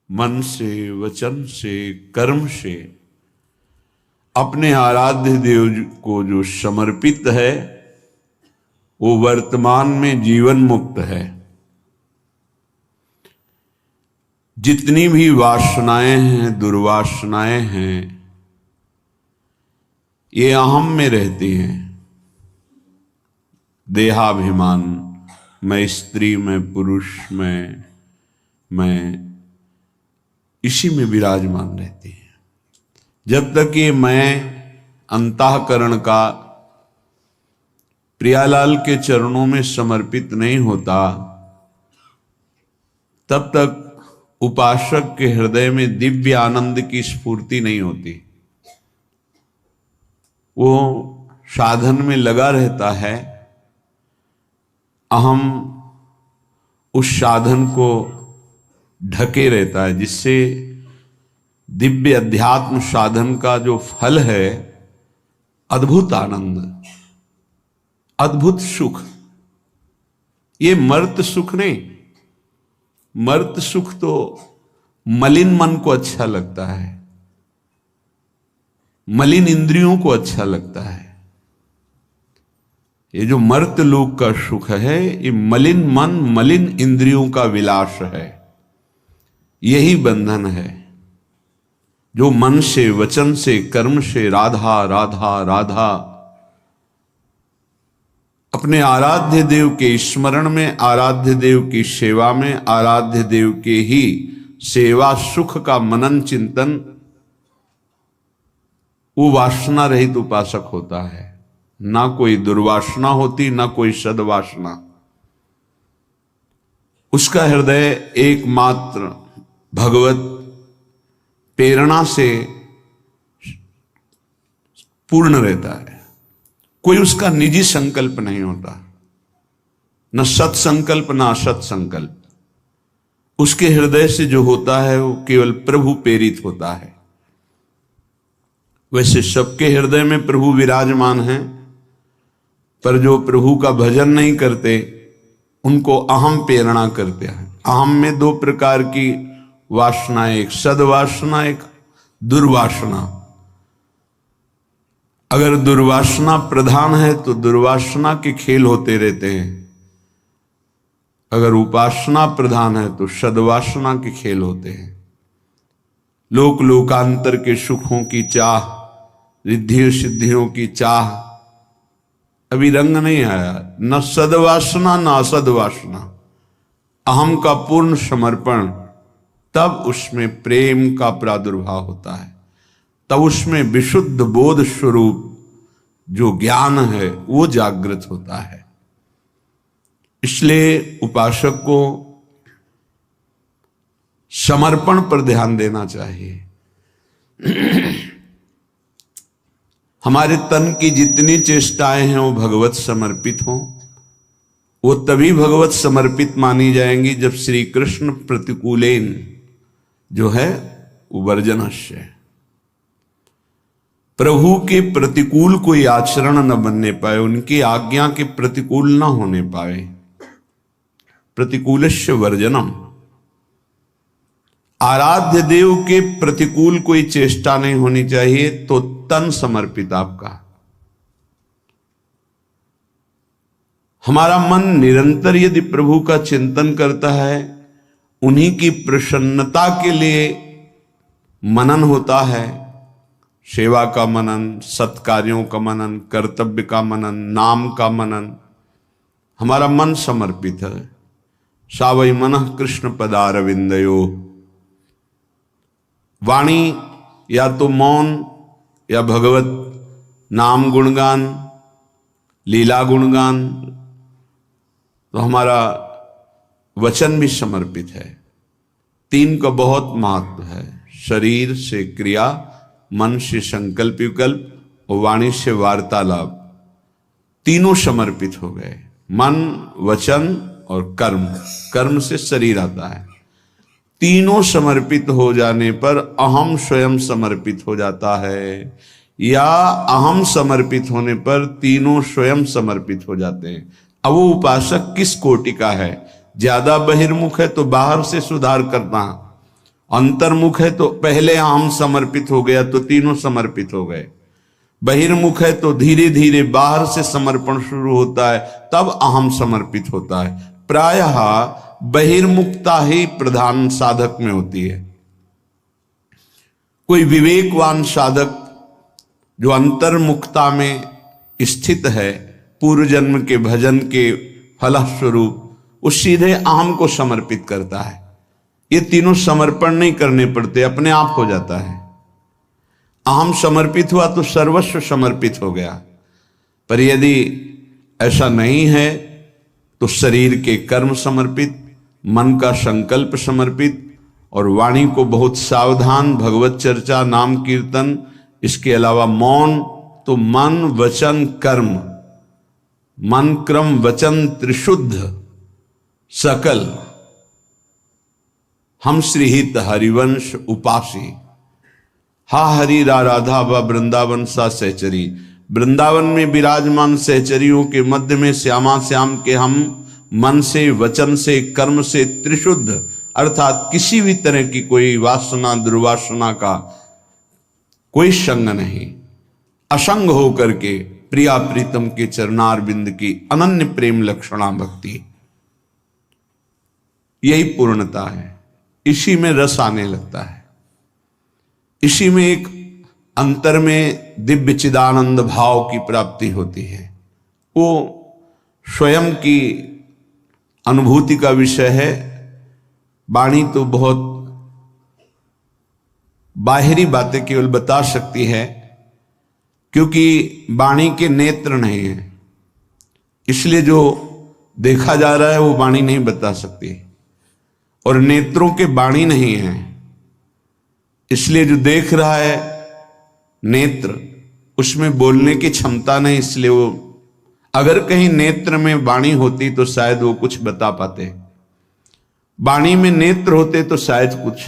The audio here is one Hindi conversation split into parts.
मन से, वचन से, कर्म से अपने आराध्य देव को जो समर्पित है वो वर्तमान में जीवन मुक्त है। जितनी भी वासनाएं हैं, दुर्वासनाएं हैं, ये अहम में रहती हैं। देहाभिमान, मैं स्त्री, मैं पुरुष, मैं इसी में विराजमान रहती है। जब तक ये मैं अंतःकरण का प्रियालाल के चरणों में समर्पित नहीं होता, तब तक उपासक के हृदय में दिव्य आनंद की स्फूर्ति नहीं होती। वो साधन में लगा रहता है, अहम उस साधन को ढके रहता है, जिससे दिव्य अध्यात्म साधन का जो फल है, अद्भुत आनंद, अद्भुत सुख, ये मर्त सुख नहीं। मर्त सुख तो मलिन मन को अच्छा लगता है, मलिन इंद्रियों को अच्छा लगता है। ये जो मर्त लोक का सुख है, ये मलिन मन, मलिन इंद्रियों का विलास है। यही बंधन है जो मन से, वचन से, कर्म से राधा राधा राधा अपने आराध्य देव के स्मरण में, आराध्य देव की सेवा में, आराध्य देव के ही सेवा सुख का मनन चिंतन, वो वासना रहित उपासक होता है। ना कोई दुर्वासना होती, ना कोई सद्वासना। उसका हृदय एकमात्र भगवत प्रेरणा से पूर्ण रहता है। कोई उसका निजी संकल्प नहीं होता, न सत्संकल्प न असत संकल्प। उसके हृदय से जो होता है वो केवल प्रभु प्रेरित होता है। वैसे सबके हृदय में प्रभु विराजमान हैं, पर जो प्रभु का भजन नहीं करते उनको अहम प्रेरणा करते हैं। अहम में दो प्रकार की वासना, एक सद्वासना, एक दुर्वासना। अगर दुर्वासना प्रधान है तो दुर्वासना के खेल होते रहते हैं, अगर उपासना प्रधान है तो सद्वासना के खेल होते हैं। लोक लोकांतर के सुखों की चाह, रिद्धि सिद्धियों की चाह, अभी रंग नहीं आया। न सद्वासना न असद्वासना, अहम का पूर्ण समर्पण, तब उसमें प्रेम का प्रादुर्भाव होता है। तब उसमें विशुद्ध बोध स्वरूप जो ज्ञान है वो जागृत होता है। इसलिए उपासक को समर्पण पर ध्यान देना चाहिए। हमारे तन की जितनी चेष्टाएं हैं वो भगवत समर्पित हों। वो तभी भगवत समर्पित मानी जाएंगी जब श्री कृष्ण प्रतिकूलेन जो है वर्जनस्य, प्रभु के प्रतिकूल कोई आचरण न बनने पाए, उनकी आज्ञा के प्रतिकूल न होने पाए। प्रतिकूलस्य वर्जनम, आराध्य देव के प्रतिकूल कोई चेष्टा नहीं होनी चाहिए। तो तन समर्पित आपका, हमारा मन निरंतर यदि प्रभु का चिंतन करता है, उन्हीं की प्रसन्नता के लिए मनन होता है। सेवा का मनन, सत्कार्यों का मनन, कर्तव्य का मनन, नाम का मनन, हमारा मन समर्पित है। सावै मनः कृष्ण पदारविंदयो। वाणी या तो मौन या भगवत नाम गुणगान, लीला गुणगान, तो हमारा वचन भी समर्पित है। तीन का बहुत महत्व है, शरीर से क्रिया, मन से संकल्प विकल्प और वाणी से वार्तालाप, तीनों समर्पित हो गए। मन, वचन और कर्म, कर्म से शरीर आता है। तीनों समर्पित हो जाने पर अहम स्वयं समर्पित हो जाता है, या अहम समर्पित होने पर तीनों स्वयं समर्पित हो जाते हैं। अब वो उपासक किस कोटि का है? ज्यादा बहिर्मुख है तो बाहर से सुधार करना, अंतर्मुख है तो पहले अहम समर्पित हो गया तो तीनों समर्पित हो गए। बहिर्मुख है तो धीरे धीरे बाहर से समर्पण शुरू होता है, तब अहम समर्पित होता है। प्रायः बहिर्मुखता ही प्रधान साधक में होती है। कोई विवेकवान साधक जो अंतर्मुखता में स्थित है, पूर्व जन्म के भजन के फलस्वरूप, वो सीधे अहम को समर्पित करता है। ये तीनों समर्पण नहीं करने पड़ते, अपने आप हो जाता है। अहम समर्पित हुआ तो सर्वस्व समर्पित हो गया। पर यदि ऐसा नहीं है तो शरीर के कर्म समर्पित, मन का संकल्प समर्पित, और वाणी को बहुत सावधान, भगवत चर्चा, नाम कीर्तन, इसके अलावा मौन, तो मन वचन कर्म, मन क्रम वचन त्रिशुद्ध सकल हम श्रीहित हरिवंश उपासी। हा हरि रा राधा व वृंदावन सा सहचरी। वृंदावन में विराजमान सहचरियों के मध्य में श्यामा श्याम के हम मन से, वचन से, कर्म से त्रिशुद्ध, अर्थात किसी भी तरह की कोई वासना दुर्वासना का कोई संग नहीं, असंग होकर के प्रिया प्रीतम के चरणार बिंद की अनन्य प्रेम लक्षणा भक्ति, यही पूर्णता है। इसी में रस आने लगता है, इसी में एक अंतर में दिव्य चिदानंद भाव की प्राप्ति होती है। वो स्वयं की अनुभूति का विषय है। वाणी तो बहुत बाहरी बातें केवल बता सकती है, क्योंकि वाणी के नेत्र नहीं है, इसलिए जो देखा जा रहा है वो वाणी नहीं बता सकती, और नेत्रों के वाणी नहीं है, इसलिए जो देख रहा है नेत्र, उसमें बोलने की क्षमता नहीं, इसलिए वो, अगर कहीं नेत्र में वाणी होती तो शायद वो कुछ बता पाते, वाणी में नेत्र होते तो शायद कुछ,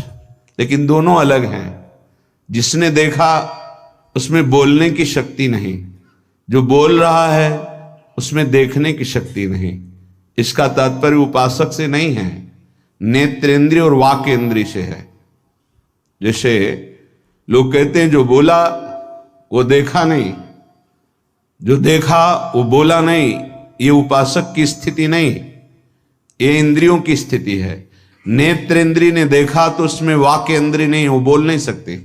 लेकिन दोनों अलग हैं। जिसने देखा उसमें बोलने की शक्ति नहीं, जो बोल रहा है उसमें देखने की शक्ति नहीं। इसका तात्पर्य उपासक से नहीं है, नेत्रेंद्रिय और वाक इंद्रिय से है। जैसे लोग कहते हैं जो बोला वो देखा नहीं, जो देखा वो बोला नहीं, ये उपासक की स्थिति नहीं, ये इंद्रियों की स्थिति है। नेत्रेंद्रिय ने देखा तो उसमें वाक इंद्रिय नहीं, वो बोल नहीं सकती।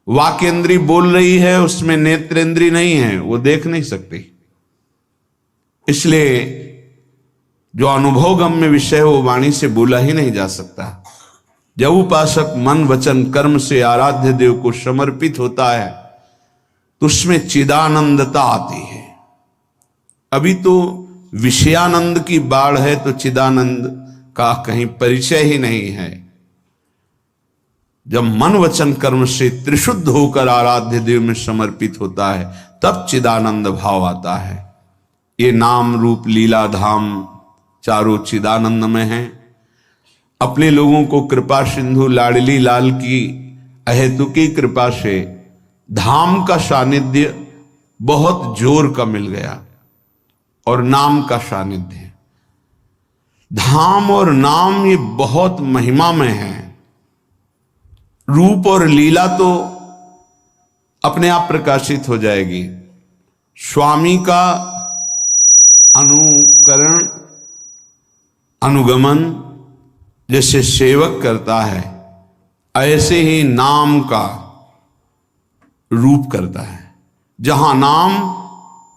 वाक इंद्रिय बोल रही है, उसमें नेत्रेंद्रिय नहीं है, वो देख नहीं सकती। इसलिए जो अनुभव गम्य विषय है वो वाणी से बोला ही नहीं जा सकता। जब उपासक मन वचन कर्म से आराध्य देव को समर्पित होता है तो उसमें चिदानंदता आती है। अभी तो विषयानंद की बाढ़ है तो चिदानंद का कहीं परिचय ही नहीं है। जब मन वचन कर्म से त्रिशुद्ध होकर आराध्य देव में समर्पित होता है तब चिदानंद भाव आता है। ये नाम रूप लीला धाम चारों चिदानंद में हैं। अपने लोगों को कृपा सिंधु लाडली लाल की अहेतुकी कृपा से धाम का सानिध्य बहुत जोर का मिल गया और नाम का सानिध्य। धाम और नाम ये बहुत महिमा में है। रूप और लीला तो अपने आप प्रकाशित हो जाएगी। स्वामी का अनुकरण अनुगमन जैसे सेवक करता है, ऐसे ही नाम का रूप करता है। जहां नाम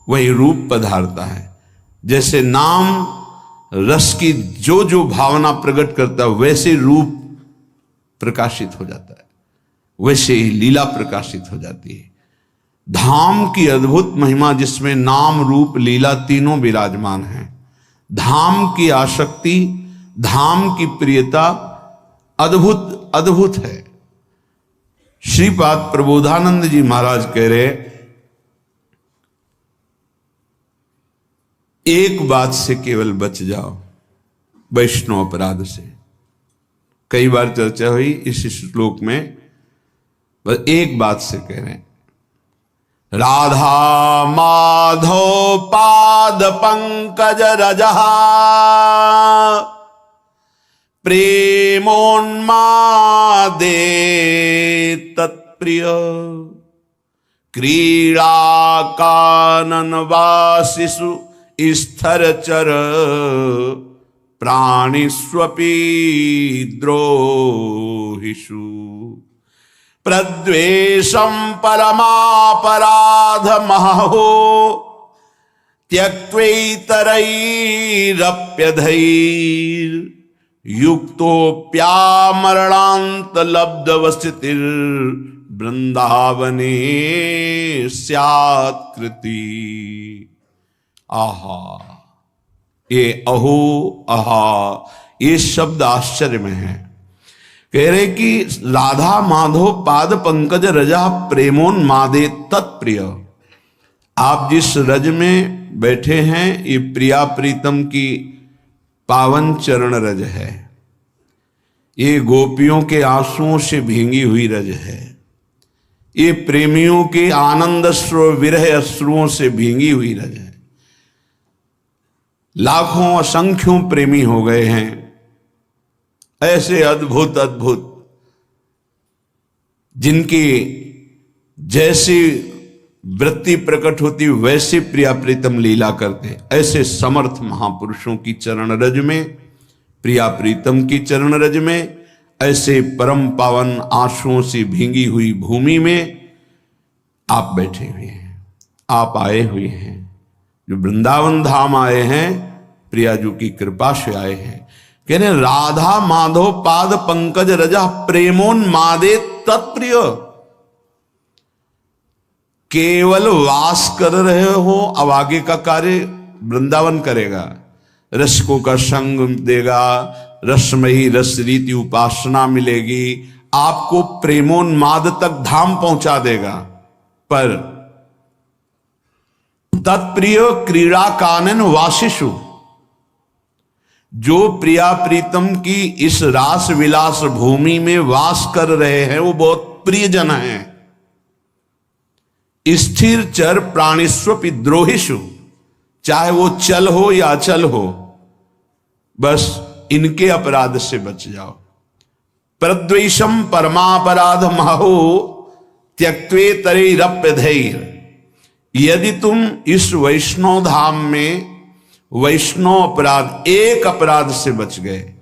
वही रूप पधारता है। जैसे नाम रस की जो जो भावना प्रकट करता है वैसे रूप प्रकाशित हो जाता है, वैसे ही लीला प्रकाशित हो जाती है। धाम की अद्भुत महिमा जिसमें नाम रूप लीला तीनों विराजमान हैं। धाम की आसक्ति, धाम की प्रियता अद्भुत अद्भुत है। श्रीपाद प्रबोधानंद जी महाराज कह रहे, एक बात से केवल बच जाओ, वैष्णव अपराध से। कई बार चर्चा हुई इस श्लोक में, बस एक बात से कह रहे हैं, राधा माधव पाद पंकज रजहा प्रेमोन्मादे तत्प्रिय क्रीड़ा काननवासिषु स्थरचर प्राणिष्वपि द्रोहिषु प्रद्वेषं परमापराधमहो त्यक्त्वैतरैरप्यधैर्युक्तोऽप्यामरणान्तलब्धवस्थितिर्वृन्दावने स्यात्कृति। आहा, ये अहो आहा, ये शब्द आश्चर्य में है। कह रहे कि राधा माधव पाद पंकज रजा प्रेमोन्मादे तत्प्रिय। आप जिस रज में बैठे हैं ये प्रिया प्रीतम की पावन चरण रज है। ये गोपियों के आंसुओं से भींगी हुई रज है। ये प्रेमियों के आनंद अश्रु विरह अश्रुओं से भींगी हुई रज है। लाखों असंख्यों प्रेमी हो गए हैं। ऐसे अद्भुत अद्भुत जिनकी जैसी वृत्ति प्रकट होती वैसे प्रिया प्रीतम लीला करते, ऐसे समर्थ महापुरुषों की चरण रज में, प्रिया प्रीतम की चरण रज में, ऐसे परम पावन आंसुओं से भींगी हुई भूमि में आप बैठे हुए हैं, आप आए हुए हैं। जो वृंदावन धाम आए हैं, प्रियाजू की कृपा से आए हैं। कहने राधा माधव पाद पंकज रजा प्रेमोन्मादे तत्प्रिय। केवल वास कर रहे हो, अब आगे का कार्य वृंदावन करेगा। रसकों का संग देगा, रसमयी रस रीति उपासना मिलेगी, आपको प्रेमोन्माद तक धाम पहुंचा देगा। पर तत्प्रिय क्रीड़ा कानन वासिषु, जो प्रिया प्रीतम की इस रास विलास भूमि में वास कर रहे हैं वो बहुत प्रियजन हैं। स्थिर चर प्राणिस्वपि द्रोहिषु, चाहे वो चल हो या अचल हो, बस इनके अपराध से बच जाओ। प्रद्वेषम परमापराध महो त्यक्त्वेतरैरप्यधैर्। यदि तुम इस वैष्णव धाम में वैष्णव अपराध, एक अपराध से बच गए,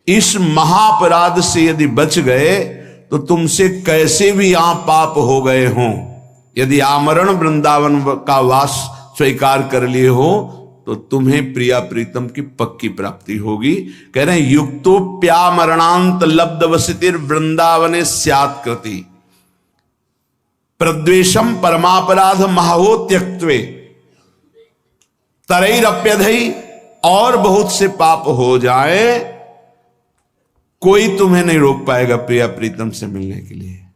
इस महाअपराध से यदि बच गए, तो तुमसे कैसे भी यहां पाप हो गए हों, यदि आमरण वृंदावन का वास स्वीकार कर लिए हो, तो तुम्हें प्रिया प्रीतम की पक्की प्राप्ति होगी। कह रहे हैं युक्तोप्यामरणांत लब्धवसितिर वृंदावने स्यात्कृति। प्रद्वेषम परमापराध महो त्यक्त्वे तरैरप्यधै, और बहुत से पाप हो जाए, कोई तुम्हें नहीं रोक पाएगा प्रिया प्रीतम से मिलने के लिए।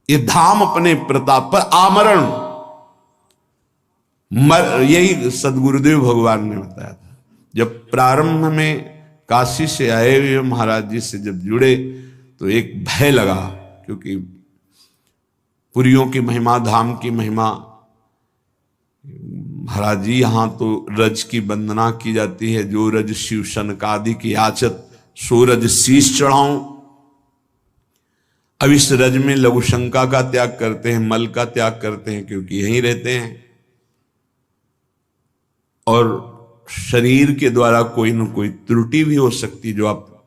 ये धाम अपने प्रताप पर आमरण, यही सदगुरुदेव भगवान ने बताया था। जब प्रारंभ में काशी से आए हुए महाराज जी से जब जुड़े तो एक भय लगा, क्योंकि पुरियों की महिमा, धाम की महिमा, महाराज जी यहाँ तो रज की वंदना की जाती है, जो रज शिव सनकादि की याचत सो रज शीश चढ़ाऊं। अब इस रज में लघु शंका का त्याग करते हैं, मल का त्याग करते हैं, क्योंकि यहीं रहते हैं। और शरीर के द्वारा कोई न कोई त्रुटि भी हो सकती, जो आप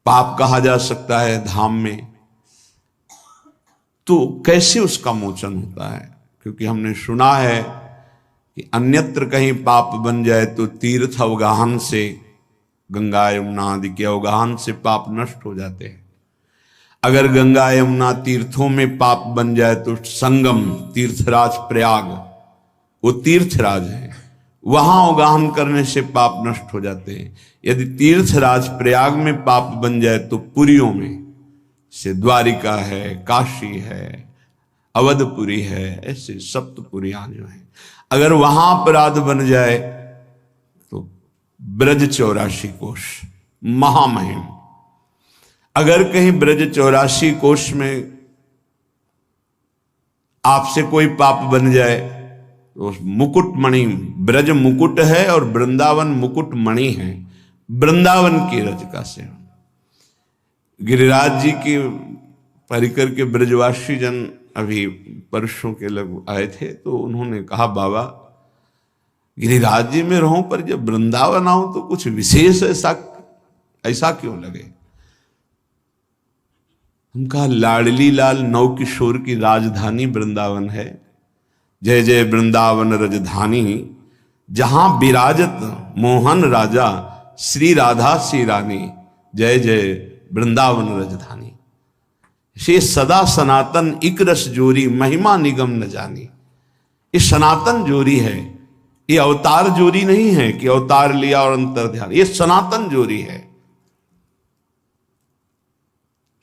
पाप कहा जा सकता है धाम में, तो कैसे उसका मोचन होता है? क्योंकि हमने सुना है कि अन्यत्र कहीं पाप बन जाए तो तीर्थ अवगाहन से, गंगा यमुना आदि के अवगाहन से पाप नष्ट हो जाते हैं। अगर गंगा यमुना तीर्थों में पाप बन जाए तो संगम तीर्थराज प्रयाग, वो तीर्थराज है, वहां अवगाहन करने से पाप नष्ट हो जाते हैं। यदि तीर्थराज प्रयाग में पाप बन जाए तो पुरियों में से द्वारिका है, काशी है, अवधपुरी है, ऐसे सप्तपुरियां जो है, अगर वहां अपराध बन जाए तो ब्रज 84 कोश महामहिम। अगर कहीं ब्रज 84 कोश में आपसे कोई पाप बन जाए तो मुकुटमणि, ब्रज मुकुट है और वृंदावन मुकुटमणि है, वृंदावन की रज का सेवन। गिरिराज जी के परिकर के ब्रजवासी जन अभी परसों के लग आए थे, तो उन्होंने कहा बाबा गिरिराज जी में रहूं पर जब वृंदावन आऊं तो कुछ विशेष ऐसा क्यों लगे। हम कहा लाडली लाल नौ किशोर की राजधानी वृंदावन है। जय जय वृंदावन राजधानी, जहां विराजत मोहन राजा, श्री राधा श्री रानी, जय जय वृंदावन राजधानी। से सदा सनातन इक रस जोरी, महिमा निगम न जानी। ये सनातन जोरी है, ये अवतार जोरी नहीं है कि अवतार लिया और अंतर ध्यान, ये सनातन जोरी है।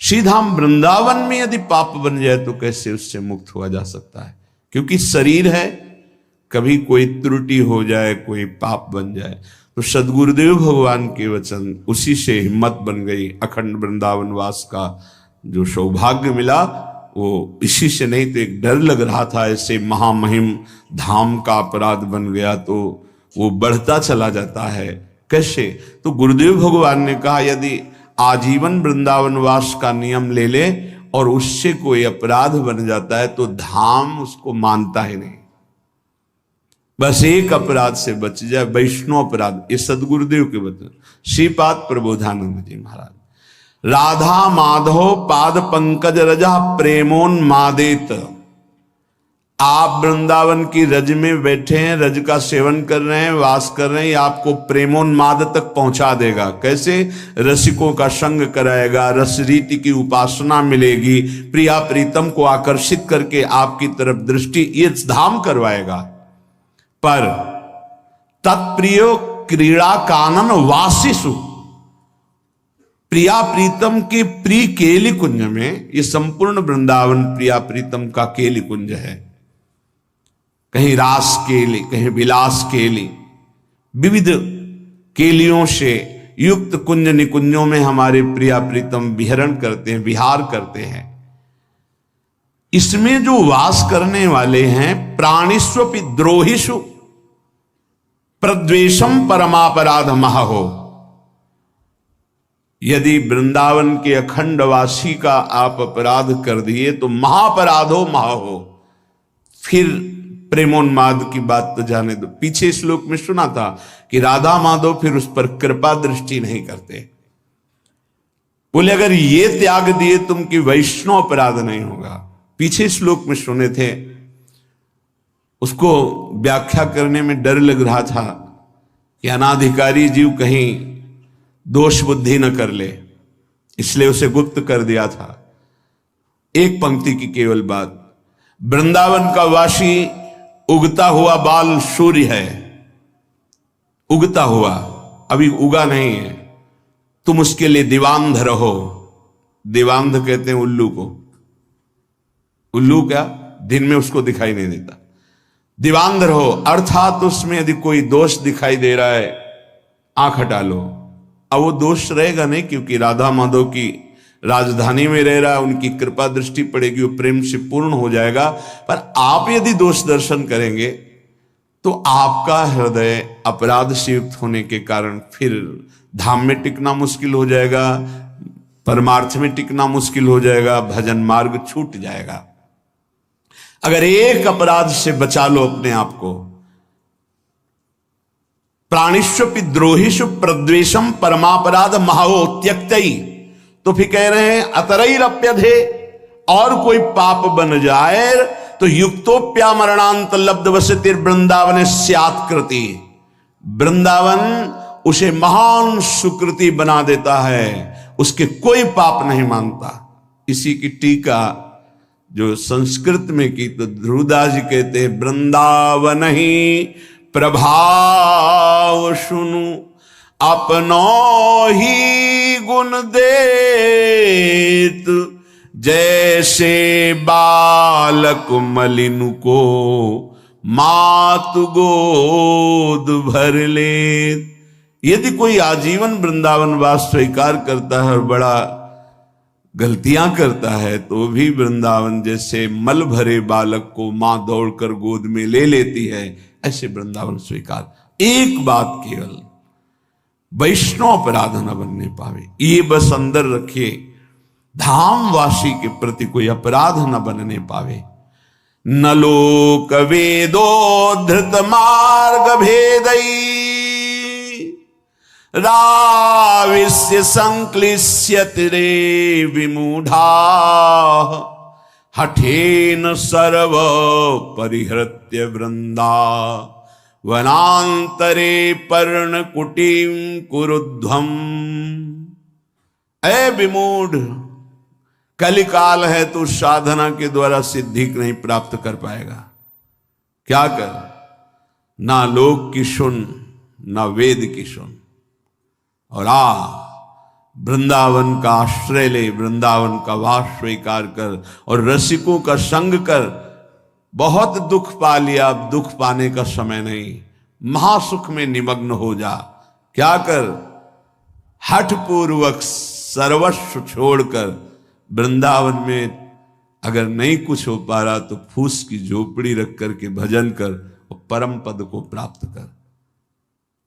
श्रीधाम वृंदावन में यदि पाप बन जाए तो कैसे उससे मुक्त हुआ जा सकता है? क्योंकि शरीर है, कभी कोई त्रुटि हो जाए, कोई पाप बन जाए, तो सदगुरुदेव भगवान के वचन, उसी से हिम्मत बन गई। अखंड वृंदावन वास का जो सौभाग्य मिला वो इसी से, नहीं तो एक डर लग रहा था ऐसे महामहिम धाम का अपराध बन गया तो वो बढ़ता चला जाता है कैसे। तो गुरुदेव भगवान ने कहा यदि आजीवन वृंदावन वास का नियम ले ले और उससे कोई अपराध बन जाता है तो धाम उसको मानता ही नहीं। बस एक अपराध से बच जाए, वैष्णव अपराध। ये सदगुरुदेव के वचन, श्रीपाद प्रबोधानंद जी महाराज। राधा माधव पाद पंकज रजा प्रेमोन्मादेत। आप वृंदावन की रज में बैठे हैं, रज का सेवन कर रहे हैं, वास कर रहे हैं, ये आपको प्रेमोन्माद तक पहुंचा देगा। कैसे? रसिकों का संग कराएगा, रस रीति की उपासना मिलेगी, प्रिया प्रीतम को आकर्षित करके आपकी तरफ दृष्टि, ये धाम करवाएगा। पर तत्प्रियो क्रीड़ा कानन वासिसु, प्रिया प्रीतम के प्रिय केली कुंज में, ये संपूर्ण वृंदावन प्रिया प्रीतम का केली कुंज है। कहीं रास केली, कहीं विलास केली, विविध केलियों से युक्त कुंज निकुंजों में हमारे प्रिया प्रीतम विहरण करते हैं, विहार करते हैं। इसमें जो वास करने वाले हैं, प्राणिस्वपि द्रोहिषु प्रद्वेषम परमापराध महो। यदि वृंदावन के अखंड वासी का आप अपराध कर दिए तो महापराधो महो। फिर प्रेमोन्माद की बात तो जाने दो, पीछे श्लोक में सुना था कि राधा माधव फिर उस पर कृपा दृष्टि नहीं करते। बोले अगर ये त्याग दिए तुम कि वैष्णव अपराध नहीं होगा। पीछे श्लोक में सुने थे, उसको व्याख्या करने में डर लग रहा था कि अनाधिकारी जीव कहीं दोष बुद्धि न कर ले, इसलिए उसे गुप्त कर दिया था। एक पंक्ति की केवल बात, वृंदावन का वासी उगता हुआ बाल सूर्य है, उगता हुआ, अभी उगा नहीं है। तुम उसके लिए दिवांध रहो। दिवांध कहते हैं उल्लू को। उल्लू क्या? दिन में उसको दिखाई नहीं देता। दिवांध रहो अर्थात उसमें यदि कोई दोष दिखाई दे रहा है, आंख हटा लो। अब वो दोष रहेगा नहीं, क्योंकि राधा माधव की राजधानी में रह रहा है, उनकी कृपा दृष्टि पड़ेगी, वो प्रेम से पूर्ण हो जाएगा। पर आप यदि दोष दर्शन करेंगे तो आपका हृदय अपराध से युक्त होने के कारण फिर धाम में टिकना मुश्किल हो जाएगा, परमार्थ में टिकना मुश्किल हो जाएगा, भजन मार्ग छूट जाएगा। अगर एक अपराध से बचा लो अपने आप को, प्राणिष्वपि द्रोहिषु प्रद्वेषम परमापराध महो त्यक्तई, तो फिर कह रहे हैं अतरैरप्यधे, और कोई पाप बन जाए तो युक्तोप्या मरणांत लब्ध वसतिर वृंदावन स्यात् कृति। वृंदावन उसे महान सुकृति बना देता है, उसके कोई पाप नहीं मानता। इसी की टीका जो संस्कृत में की तो ध्रुवदास जी कहते हैं, वृंदावन ही प्रभाव सुनु अपनो ही गुण देत, जैसे बालक मलिन को मातु गोद भर ले। यदि कोई आजीवन वृंदावन वास स्वीकार करता है और बड़ा गलतियां करता है तो भी वृंदावन जैसे मल भरे बालक को मां दौड़कर गोद में ले लेती है, ऐसे वृंदावन स्वीकार। एक बात केवल, वैष्णव अपराध न बनने पावे, ये बस अंदर रखिए। धामवासी के प्रति कोई अपराध न बनने पावे। न लोक वेदो धृत मार्ग भेदई राविस्य संक्लिश्यति रे विमूढ़ा हठेन सर्व परिहृत्य वृंदा वनांतरे पर्णकुटीं कुरुध्वम्। ऐ विमूढ़, कलिकाल है तो साधना के द्वारा सिद्धि नहीं प्राप्त कर पाएगा। क्या कर, ना लोक की सुन ना वेद की सुन, और वृंदावन का आश्रय ले, वृंदावन का वास स्वीकार कर और रसिकों का संग कर। बहुत दुख पा लिया, अब दुख पाने का समय नहीं, महासुख में निमग्न हो जा। क्या कर, हठ पूर्वक सर्वस्व छोड़कर वृंदावन में अगर नहीं कुछ हो पा रहा तो फूस की झोपड़ी रख करके भजन कर और परम पद को प्राप्त कर।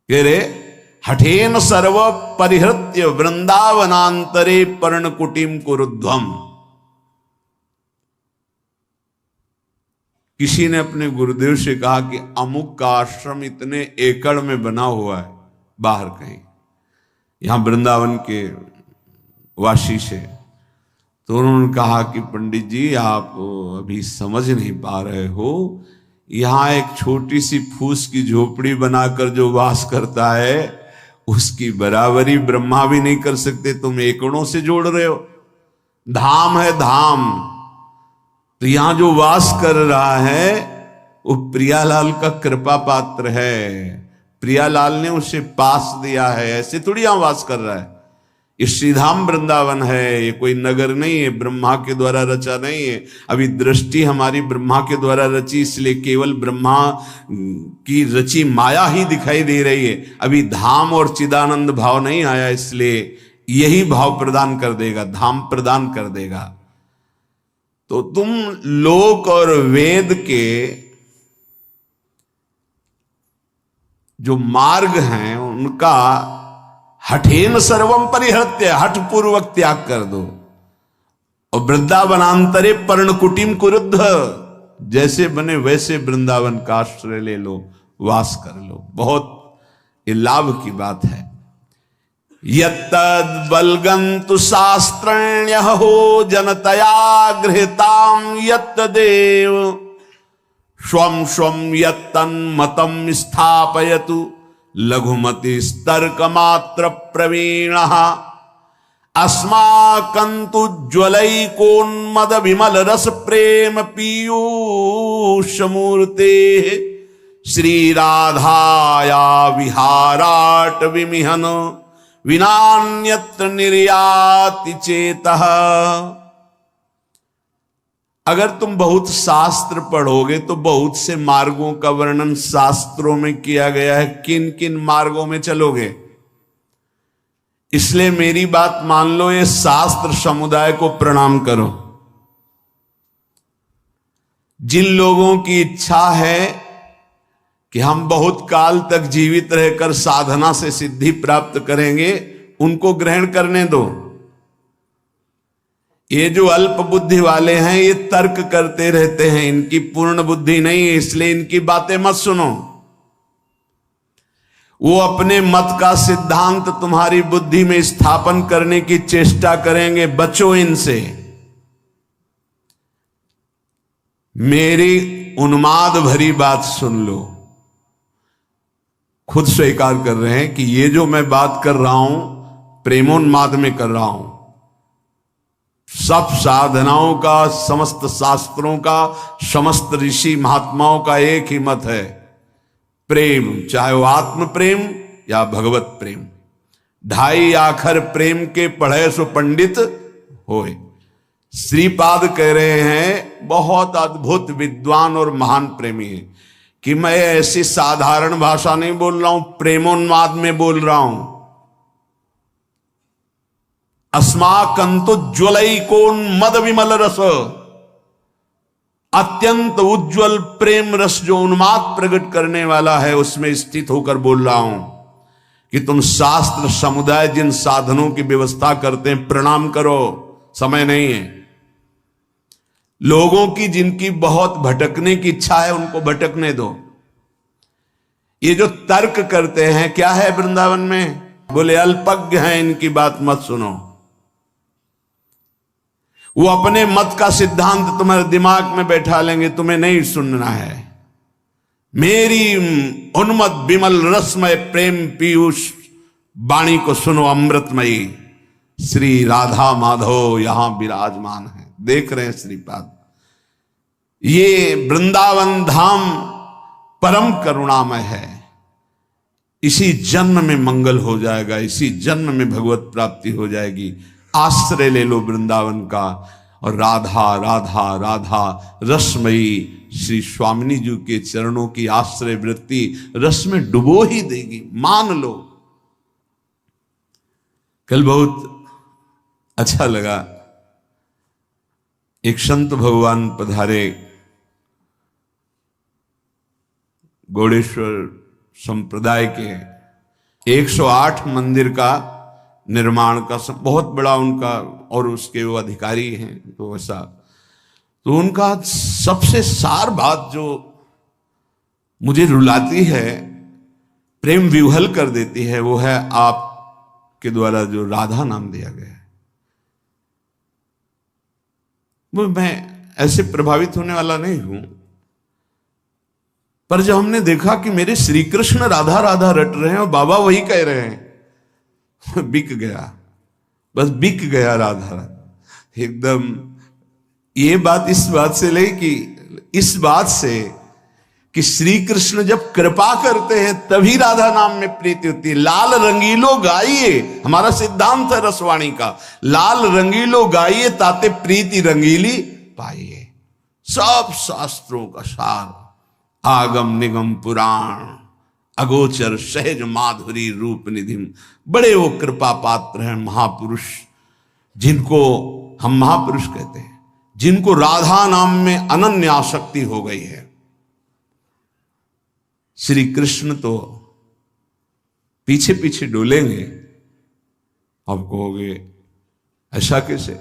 कह रे हठेन सर्व परिहृत्य वृंदावनांतरे पर्णकुटीम कुरुध्वम। किसी ने अपने गुरुदेव से कहा कि अमुक का आश्रम इतने एकड़ में बना हुआ है बाहर कहीं, यहां वृंदावन के वासी से। तो उन्होंने कहा कि पंडित जी आप अभी समझ नहीं पा रहे हो, यहां एक छोटी सी फूस की झोपड़ी बनाकर जो वास करता है उसकी बराबरी ब्रह्मा भी नहीं कर सकते, तुम एकड़ों से जोड़ रहे हो। धाम है धाम, तो यहां जो वास कर रहा है वो प्रियालाल का कृपा पात्र है, प्रियालाल ने उसे पास दिया है, ऐसे थोड़ी यहां वास कर रहा है। ये श्रीधाम वृंदावन है, ये कोई नगर नहीं है, ब्रह्मा के द्वारा रचा नहीं है। अभी दृष्टि हमारी ब्रह्मा के द्वारा रची, इसलिए केवल ब्रह्मा की रची माया ही दिखाई दे रही है। अभी धाम और चिदानंद भाव नहीं आया, इसलिए यही भाव प्रदान कर देगा, धाम प्रदान कर देगा। तो तुम लोक और वेद के जो मार्ग हैं उनका हठेन सर्वम परिहृत्य, हठ पूर्वक त्याग कर दो। और वृंदावनांतरे पर्णकुटीम कुरुद्ध, जैसे बने वैसे वृंदावन का आश्रय ले लो, वास कर लो। बहुत ये लाभ की बात है। यत्तद् बलगन्तु शास्त्रण्यः हो जनतया गृहीतां यत्तदेव स्वं स्वं यत्तन्मतं स्थापयतु लघुमतिस्तर्कमात्र प्रवीणः अस्माकन्तु ज्वलैकोन्मद विमल रस प्रेम पीयूषमूर्तेः श्रीराधाया विहाराट विमिहन विनान्यत्र निर्याति चेतः। अगर तुम बहुत शास्त्र पढ़ोगे तो बहुत से मार्गों का वर्णन शास्त्रों में किया गया है, किन किन मार्गों में चलोगे। इसलिए मेरी बात मान लो, ये शास्त्र समुदाय को प्रणाम करो। जिन लोगों की इच्छा है कि हम बहुत काल तक जीवित रहकर साधना से सिद्धि प्राप्त करेंगे, उनको ग्रहण करने दो। ये जो अल्प बुद्धि वाले हैं ये तर्क करते रहते हैं, इनकी पूर्ण बुद्धि नहीं है, इसलिए इनकी बातें मत सुनो। वो अपने मत का सिद्धांत तुम्हारी बुद्धि में स्थापन करने की चेष्टा करेंगे, बचो इनसे। मेरी उन्माद भरी बात सुन लो। खुद स्वीकार कर रहे हैं कि ये जो मैं बात कर रहा हूं प्रेमोन्माद में कर रहा हूं। सब साधनाओं का, समस्त शास्त्रों का, समस्त ऋषि महात्माओं का एक ही मत है, प्रेम, चाहे वो आत्म प्रेम या भगवत प्रेम। ढाई आखर प्रेम के पढ़े सो पंडित होए। श्रीपाद कह रहे हैं, बहुत अद्भुत विद्वान और महान प्रेमी है, कि मैं ऐसी साधारण भाषा नहीं बोल रहा हूं, प्रेमोन्माद में बोल रहा हूं। अस्माकंतु ज्वलैकोन्मद विमल रस, अत्यंत उज्जवल प्रेम रस जो उन्माद प्रकट करने वाला है, उसमें स्थित होकर बोल रहा हूं कि तुम शास्त्र समुदाय जिन साधनों की व्यवस्था करते हैं प्रणाम करो, समय नहीं है। लोगों की जिनकी बहुत भटकने की इच्छा है उनको भटकने दो। ये जो तर्क करते हैं, क्या है वृंदावन में? बोले अल्पज्ञ हैं, इनकी बात मत सुनो। वो अपने मत का सिद्धांत तुम्हारे दिमाग में बैठा लेंगे, तुम्हें नहीं सुनना है। मेरी उन्मत्त विमल रसमय प्रेम पीयूष वाणी को सुनो। अमृतमयी श्री राधा माधव यहां विराजमान है, देख रहे हैं श्रीपाद। ये वृंदावन धाम परम करुणामय है। इसी जन्म में मंगल हो जाएगा, इसी जन्म में भगवत प्राप्ति हो जाएगी। आश्रय ले लो वृंदावन का, और राधा राधा राधा रसमयी श्री स्वामिनी जी के चरणों की आश्रय वृत्ति रस में डुबो ही देगी, मान लो। कल बहुत अच्छा लगा, एक संत भगवान पधारे, गौड़ेश्वर संप्रदाय के 108 मंदिर का निर्माण का सब बहुत बड़ा उनका, और उसके वो अधिकारी हैं तो ऐसा। तो उनका सबसे सार बात जो मुझे रुलाती है, प्रेम विह्वल कर देती है, वो है आपके द्वारा जो राधा नाम दिया गया है। वो मैं ऐसे प्रभावित होने वाला नहीं हूं, पर जब हमने देखा कि मेरे श्री कृष्ण राधा राधा रट रहे हैं और बाबा वही कह रहे हैं, बिक गया, बस बिक गया राधा राधा एकदम। ये बात इस बात से ले कि इस बात से कि श्री कृष्ण जब कृपा करते हैं तभी राधा नाम में प्रीति होती है। लाल रंगीलो गाइए, हमारा सिद्धांत है रसवाणी का, लाल रंगीलो गाइए ताते प्रीति रंगीली पाइए। सब शास्त्रों का सार, आगम निगम पुराण अगोचर सहज माधुरी रूप निधि। बड़े वो कृपा पात्र हैं महापुरुष, जिनको हम महापुरुष कहते हैं, जिनको राधा नाम में अनन्य आसक्ति हो गई है। श्री कृष्ण तो पीछे पीछे डोलेंगे, आप कहोगे ऐसा कैसे?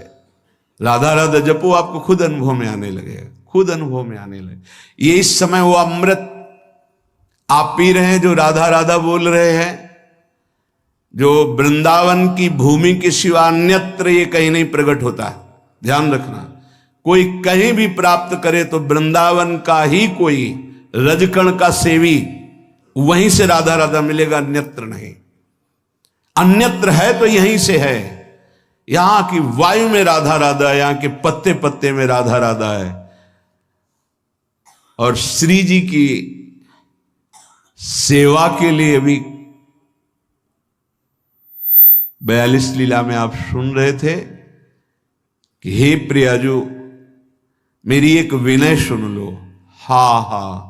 राधा राधा जपो, आपको खुद अनुभव में आने लगेगा, खुद अनुभव में आने लगे। ये इस समय वो अमृत आप पी रहे हैं जो राधा राधा बोल रहे हैं, जो वृंदावन की भूमि के सिवा अन्यत्र ये कहीं नहीं प्रकट होता है। ध्यान रखना, कोई कहीं भी प्राप्त करे तो वृंदावन का ही कोई रजकण का सेवी, वहीं से राधा राधा मिलेगा, अन्यत्र नहीं। अन्यत्र है तो यहीं से है। यहां की वायु में राधा राधा, यहां के पत्ते पत्ते में राधा राधा है। और श्री जी की सेवा के लिए भी 42 लीला में आप सुन रहे थे कि हे प्रियाजू मेरी एक विनय सुन लो, हा हा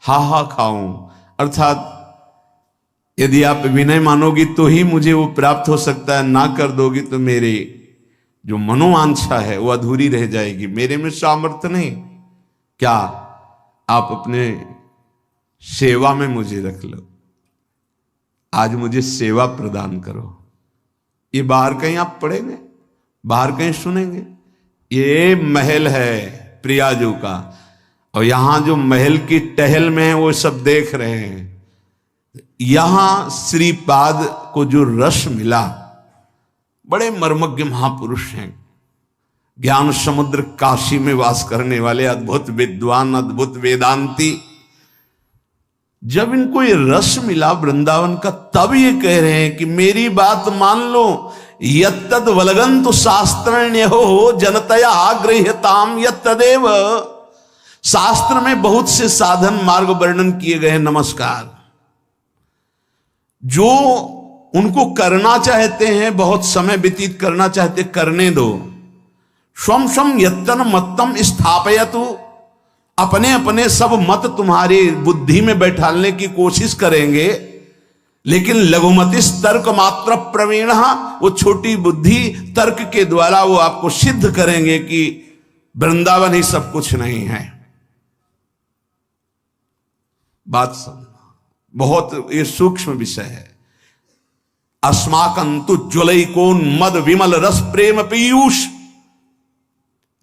हा हा खाऊं। अर्थात यदि आप विनय मानोगी तो ही मुझे वो प्राप्त हो सकता है, ना कर दोगी तो मेरे जो मनोवांछा है वो अधूरी रह जाएगी, मेरे में सामर्थ्य नहीं। क्या आप अपने सेवा में मुझे रख लो, आज मुझे सेवा प्रदान करो। ये बाहर कहीं आप पढ़ेंगे, बाहर कहीं सुनेंगे? ये महल है प्रियाजू का, और यहां जो महल की टहल में है वो सब देख रहे हैं। यहां श्रीपाद को जो रस मिला, बड़े मर्मज्ञ महापुरुष हैं, ज्ञान समुद्र काशी में वास करने वाले अद्भुत विद्वान, अद्भुत वेदांती। जब इनको ये रस मिला वृंदावन का, तब ये कह रहे हैं कि मेरी बात मान लो, यत्तद वलगंतु शास्त्रण्य हो जनतया गृह्यताम यत्तदेव। शास्त्र में बहुत से साधन मार्ग वर्णन किए गए हैं, नमस्कार। जो उनको करना चाहते हैं, बहुत समय व्यतीत करना चाहते, करने दो। स्वम स्वम यत्तन मत्तम स्थापयतु, अपने अपने सब मत तुम्हारी बुद्धि में बैठालने की कोशिश करेंगे, लेकिन लघुमति तर्क मात्र प्रवीण, वो छोटी बुद्धि तर्क के द्वारा वो आपको सिद्ध करेंगे कि वृंदावन ही सब कुछ नहीं है। बात समझना, बहुत ये सूक्ष्म विषय है। अस्माकंतु ज्वलैकोन्मद विमल रस प्रेम पीयूष।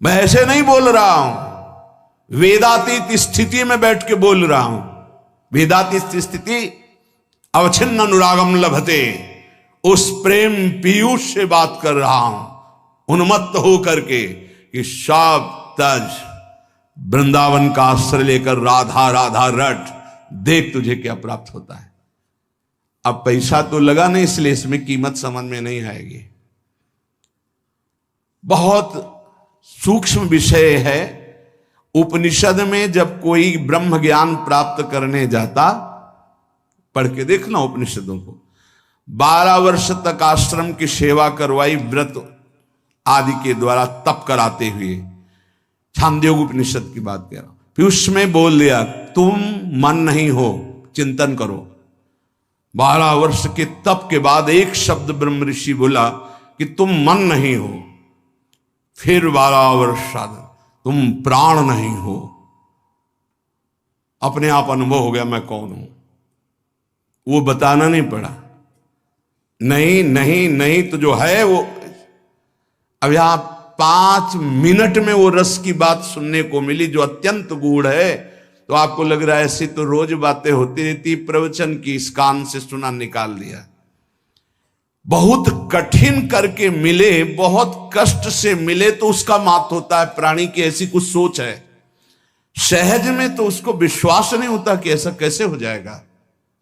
मैं ऐसे नहीं बोल रहा हूं, वेदातीत स्थिति में बैठ के बोल रहा हूं। वेदातीत स्थिति अवच्छिन्न अनुरागम लभते, उस प्रेम पीयूष से बात कर रहा हूं, उन्मत्त होकर के कि सब तज वृंदावन का आश्रय लेकर राधा राधा रट, देख तुझे क्या प्राप्त होता है। अब पैसा तो लगा नहीं, इसलिए इसमें कीमत समझ में नहीं आएगी। बहुत सूक्ष्म विषय है। उपनिषद में जब कोई ब्रह्म ज्ञान प्राप्त करने जाता, पढ़ के देखना उपनिषदों को, 12 वर्ष तक आश्रम की सेवा करवाई, व्रत आदि के द्वारा तप कराते हुए। छांदोग्य उपनिषद की बात कह रहा हूं। फिर उसमें बोल दिया तुम मन नहीं हो, चिंतन करो। 12 वर्ष के तप के बाद एक शब्द ब्रह्म ऋषि बोला कि तुम मन नहीं हो। फिर 12 वर्ष तुम प्राण नहीं हो। अपने आप अनुभव हो गया मैं कौन हूं। वो बताना नहीं पड़ा। नहीं नहीं नहीं तो जो है वो। अब यहां 5 मिनट में वो रस की बात सुनने को मिली जो अत्यंत गूढ़ है। तो आपको लग रहा है ऐसी तो रोज बातें होती रहती, प्रवचन की इस कान से सुना निकाल दिया। बहुत कठिन करके मिले, बहुत कष्ट से मिले तो उसका मात होता है। प्राणी की ऐसी कुछ सोच है। सहज में तो उसको विश्वास नहीं होता कि ऐसा कैसे हो जाएगा,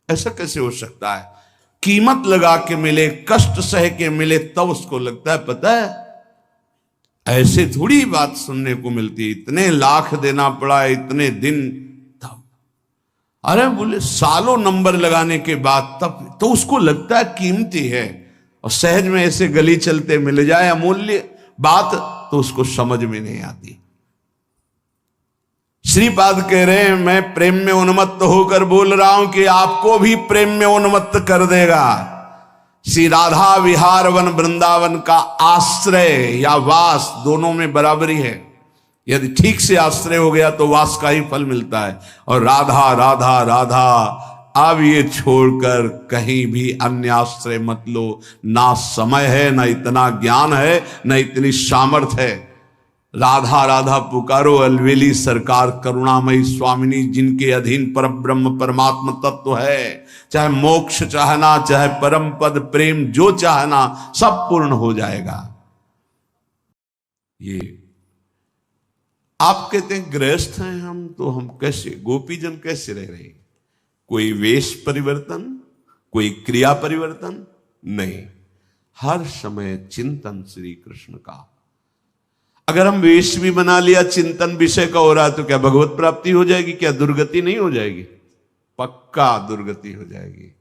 ऐसा कैसे हो सकता है। कीमत लगा के मिले, कष्ट सह के मिले, तब उसको लगता है पता है ऐसे थोड़ी बात सुनने को मिलती। इतने लाख देना पड़ा, इतने दिन, तब अरे बोले सालों नंबर लगाने के बाद तब तो उसको लगता है कीमती है। और सहज में ऐसे गली चलते मिल जाए अमूल्य बात तो उसको समझ में नहीं आती। श्रीपाद कह रहे हैं मैं प्रेम में उन्मत्त होकर बोल रहा हूं कि आपको भी प्रेम में उन्मत्त कर देगा। श्री राधा विहार वन वृंदावन का आश्रय या वास दोनों में बराबरी है। यदि ठीक से आश्रय हो गया तो वास का ही फल मिलता है। और राधा राधा राधा, अब ये छोड़कर कहीं भी अन्य आश्रय मत लो। ना समय है, ना इतना ज्ञान है, ना इतनी सामर्थ्य है। राधा राधा पुकारो, अलवेली सरकार करुणामयी स्वामिनी, जिनके अधीन पर ब्रह्म परमात्मा तत्व है। चाहे मोक्ष चाहना, चाहे परम पद प्रेम, जो चाहना सब पूर्ण हो जाएगा। ये आप कहते हैं गृहस्थ हैं हम, तो हम कैसे गोपीजन कैसे रह रहे हैं? कोई वेश परिवर्तन, कोई क्रिया परिवर्तन नहीं, हर समय चिंतन श्री कृष्ण का। अगर हम वेश भी बना लिया, चिंतन विषय का हो रहा है, तो क्या भगवत प्राप्ति हो जाएगी? क्या दुर्गति नहीं हो जाएगी? पक्का दुर्गति हो जाएगी।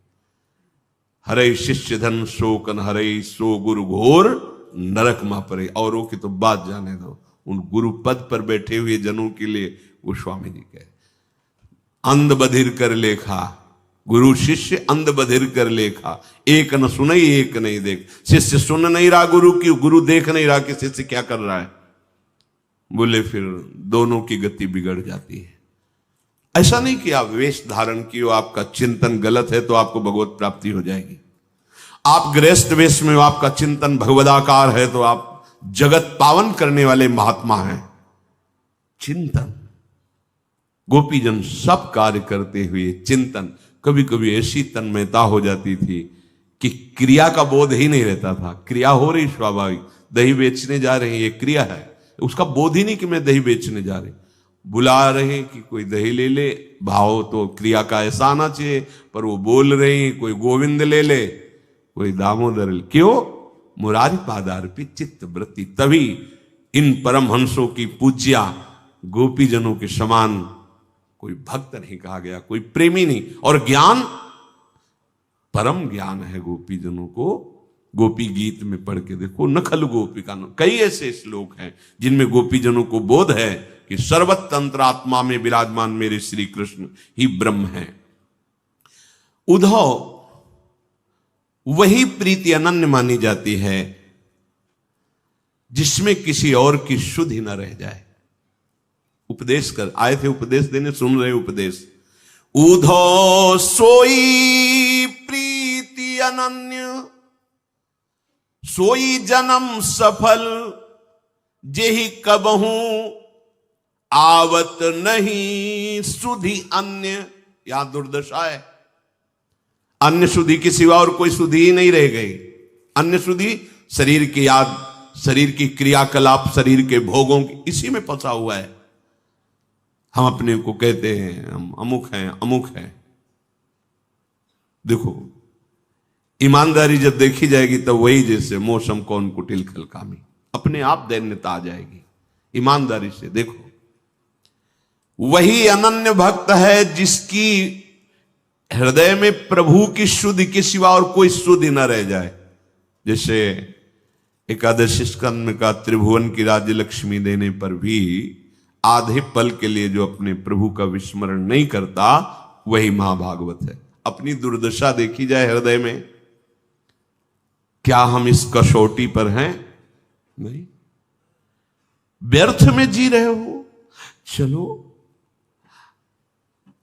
हरे शिष्य धन शोकन हरे, सो गुरु घोर नरक मा परे। औरों की तो बात जाने दो, उन गुरु पद पर बैठे हुए जनों के लिए वो स्वामी जी कहे अंध बधिर कर लेखा, गुरु शिष्य अंध बधिर कर लेखा, एक न सुनई एक नहीं देख। शिष्य सुन नहीं रहा गुरु की, गुरु देख नहीं रहा कि शिष्य क्या कर रहा है। बोले फिर दोनों की गति बिगड़ जाती है। ऐसा नहीं कि आप वेश धारण किए, आपका चिंतन गलत है तो आपको भगवत प्राप्ति हो जाएगी। आप गृहस्थ वेश में, आपका चिंतन भगवदाकार है तो आप जगत पावन करने वाले महात्मा हैं। चिंतन, गोपीजन सब कार्य करते हुए चिंतन। कभी कभी ऐसी तन्मयता हो जाती थी कि क्रिया का बोध ही नहीं रहता था। क्रिया हो रही स्वाभाविक, दही बेचने जा रहे हैं, ये क्रिया है, उसका बोध ही नहीं कि मैं दही बेचने जा रहे। बुला रहे कि कोई दही ले ले, भाव तो क्रिया का ऐसा आना चाहिए, पर वो बोल रहे हैं कोई गोविंद ले ले, कोई दामोदर ले। क्यों? मुरारी पादार्पित चित्त वृत्ति। तभी इन परम हंसों की पूज्या गोपीजनों के समान कोई भक्त नहीं कहा गया, कोई प्रेमी नहीं। और ज्ञान परम ज्ञान है गोपीजनों को। गोपी गीत में पढ़ के देखो, नखल गोपिका, कई ऐसे श्लोक हैं जिनमें गोपीजनों को बोध है कि सर्वतंत्र आत्मा में विराजमान मेरे श्री कृष्ण ही ब्रह्म है। उद्धव, वही प्रीति अनन्य मानी जाती है जिसमें किसी और की शुद्धि न रह जाए। उपदेश कर आए थे, उपदेश देने, सुन रहे उपदेश। उद्धव सोई प्रीति अनन्य सोई जन्म सफल जेहि कबहू आवत नहीं सुधि अन्य। यहां दुर्दशा है, अन्य सुधि के सिवा और कोई सुधि ही नहीं रह गई। अन्य सुधि शरीर की याद, शरीर की क्रियाकलाप, शरीर के भोगों की, इसी में फंसा हुआ है। हम अपने को कहते हैं हम अमुक हैं, अमुक हैं। देखो ईमानदारी जब देखी जाएगी तो वही जैसे मौसम कौन कुटिल खल कामी, अपने आप दैन्यता आ जाएगी। ईमानदारी से देखो, वही अनन्य भक्त है जिसकी हृदय में प्रभु की शुद्धि के सिवा और कोई शुद्धि न रह जाए। जैसे एकादशी स्कंद में का त्रिभुवन की राज्य लक्ष्मी देने पर भी आधे पल के लिए जो अपने प्रभु का विस्मरण नहीं करता, वही महाभागवत है। अपनी दुर्दशा देखी जाए हृदय में, क्या हम इस कसौटी पर हैं? नहीं। व्यर्थ में जी रहे हो। चलो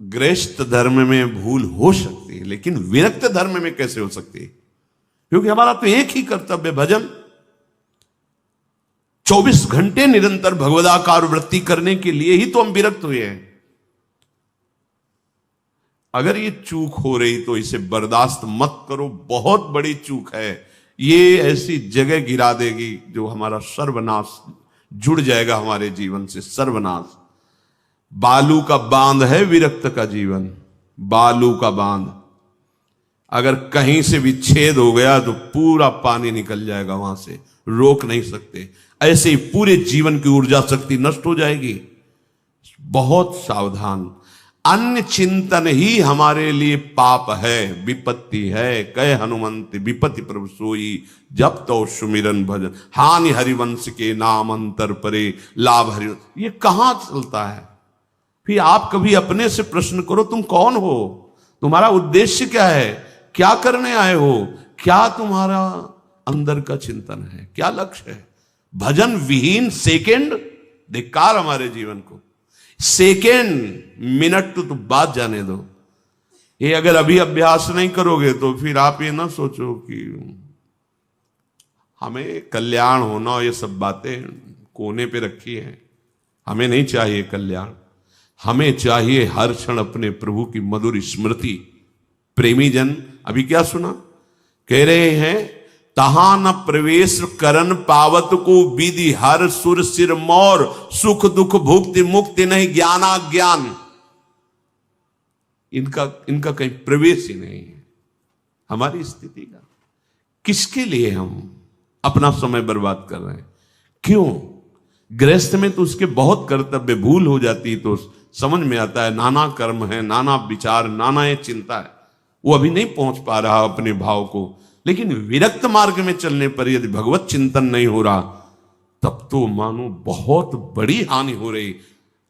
गृहस्थ धर्म में भूल हो सकती है, लेकिन विरक्त धर्म में कैसे हो सकती है? क्योंकि हमारा तो एक ही कर्तव्य, भजन। 24 घंटे निरंतर भगवदाकार वृत्ति करने के लिए ही तो हम विरक्त हुए हैं। अगर ये चूक हो रही तो इसे बर्दाश्त मत करो, बहुत बड़ी चूक है। ये ऐसी जगह गिरा देगी जो हमारा सर्वनाश, जुड़ जाएगा हमारे जीवन से सर्वनाश। बालू का बांध है विरक्त का जीवन, बालू का बांध। अगर कहीं से भी छेद हो गया तो पूरा पानी निकल जाएगा वहां से, रोक नहीं सकते। ऐसे ही पूरे जीवन की ऊर्जा शक्ति नष्ट हो जाएगी। बहुत सावधान। अन्य चिंतन ही हमारे लिए पाप है, विपत्ति है। कह हनुमंत विपत्ति प्रभु सोई, जब तो सुमिरन भजन। हानि हरिवंश के नाम अंतर परे, लाभ हरि। ये कहां चलता है? फिर आप कभी अपने से प्रश्न करो, तुम कौन हो? तुम्हारा उद्देश्य क्या है? क्या करने आए हो? क्या तुम्हारा अंदर का चिंतन है? क्या लक्ष्य है? भजन विहीन सेकेंड, धिक्कार हमारे जीवन को। सेकेंड मिनट तो बात जाने दो। ये अगर अभी अभ्यास नहीं करोगे तो फिर आप ये ना सोचो कि हमें कल्याण होना, ये सब बातें कोने पे रखी हैं। हमें नहीं चाहिए कल्याण, हमें चाहिए हर क्षण अपने प्रभु की मधुर स्मृति। प्रेमी जन अभी क्या सुना? कह रहे हैं, तहां न प्रवेश करन पावत को विधि हर सुर सिर मोर, सुख दुख भुक्ति मुक्ति नहीं ज्ञाना ज्ञान। इनका कहीं प्रवेश ही नहीं है हमारी स्थिति का। किसके लिए हम अपना समय बर्बाद कर रहे हैं? क्यों? गृहस्थ में तो उसके बहुत कर्तव्य, भूल हो जाती तो समझ में आता है, नाना कर्म है, नाना विचार, नाना ये चिंता है। वो अभी नहीं पहुंच पा रहा अपने भाव को। लेकिन विरक्त मार्ग में चलने पर यदि भगवत चिंतन नहीं हो रहा, तब तो मानो बहुत बड़ी हानि हो रही।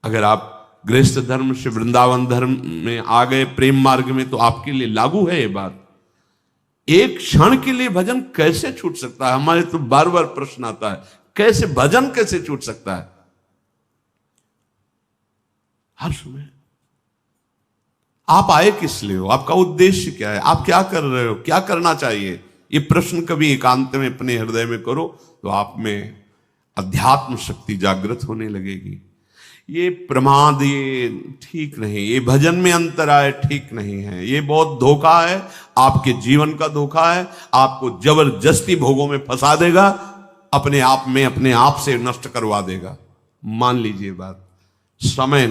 अगर आप गृहस्थ धर्म से वृंदावन धर्म में आ गए, प्रेम मार्ग में, तो आपके लिए लागू है ये बात। एक क्षण के लिए भजन कैसे छूट सकता है? हमारे तो बार बार प्रश्न आता है, कैसे भजन कैसे छूट सकता है? हर समय आप आए किस लिए हो? आपका उद्देश्य क्या है? आप क्या कर रहे हो? क्या करना चाहिए? ये प्रश्न कभी एकांत में अपने हृदय में करो तो आप में अध्यात्म शक्ति जागृत होने लगेगी। ये प्रमाद, ये ठीक नहीं, ये भजन में अंतर आए ठीक नहीं है। ये बहुत धोखा है, आपके जीवन का धोखा है। आपको जबरदस्ती भोगों में फंसा देगा, अपने आप में, अपने आप से नष्ट करवा देगा। मान लीजिए बात। समय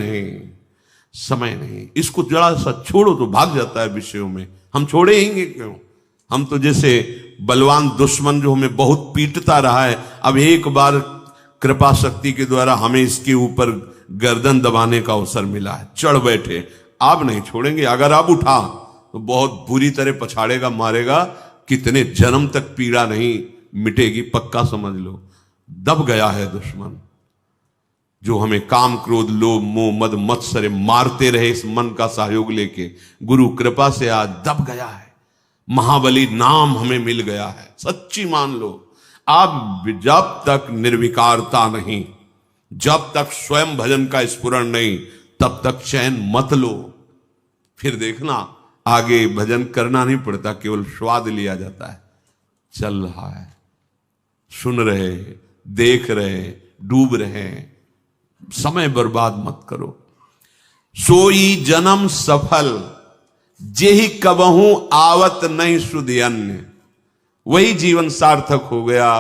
नहीं। इसको जरा सा छोड़ो तो भाग जाता है विषयों में। हम छोड़ेंगे क्यों? हम तो जैसे बलवान दुश्मन जो हमें बहुत पीटता रहा है, अब एक बार कृपा शक्ति के द्वारा हमें इसके ऊपर गर्दन दबाने का अवसर मिला है, चढ़ बैठे। आप नहीं छोड़ेंगे। अगर आप उठा तो बहुत बुरी तरह पछाड़ेगा, मारेगा। कितने जन्म तक पीड़ा नहीं मिटेगी, पक्का समझ लो। दब गया है दुश्मन जो हमें काम क्रोध लोभ मोह मद मत्सर मारते रहे, इस मन का सहयोग लेके गुरु कृपा से आज दब गया है। महाबली नाम हमें मिल गया है। सच्ची मान लो, आप जब तक निर्विकारता नहीं, जब तक स्वयं भजन का स्फुरण नहीं, तब तक चैन मत लो। फिर देखना आगे भजन करना नहीं पड़ता, केवल स्वाद लिया जाता है। चल रहा है, सुन रहे, देख रहे, डूब रहे हैं। समय बर्बाद मत करो। सोई जन्म सफल, जेहि कबहू आवत नहीं सुध अन्य। वही जीवन सार्थक हो गया,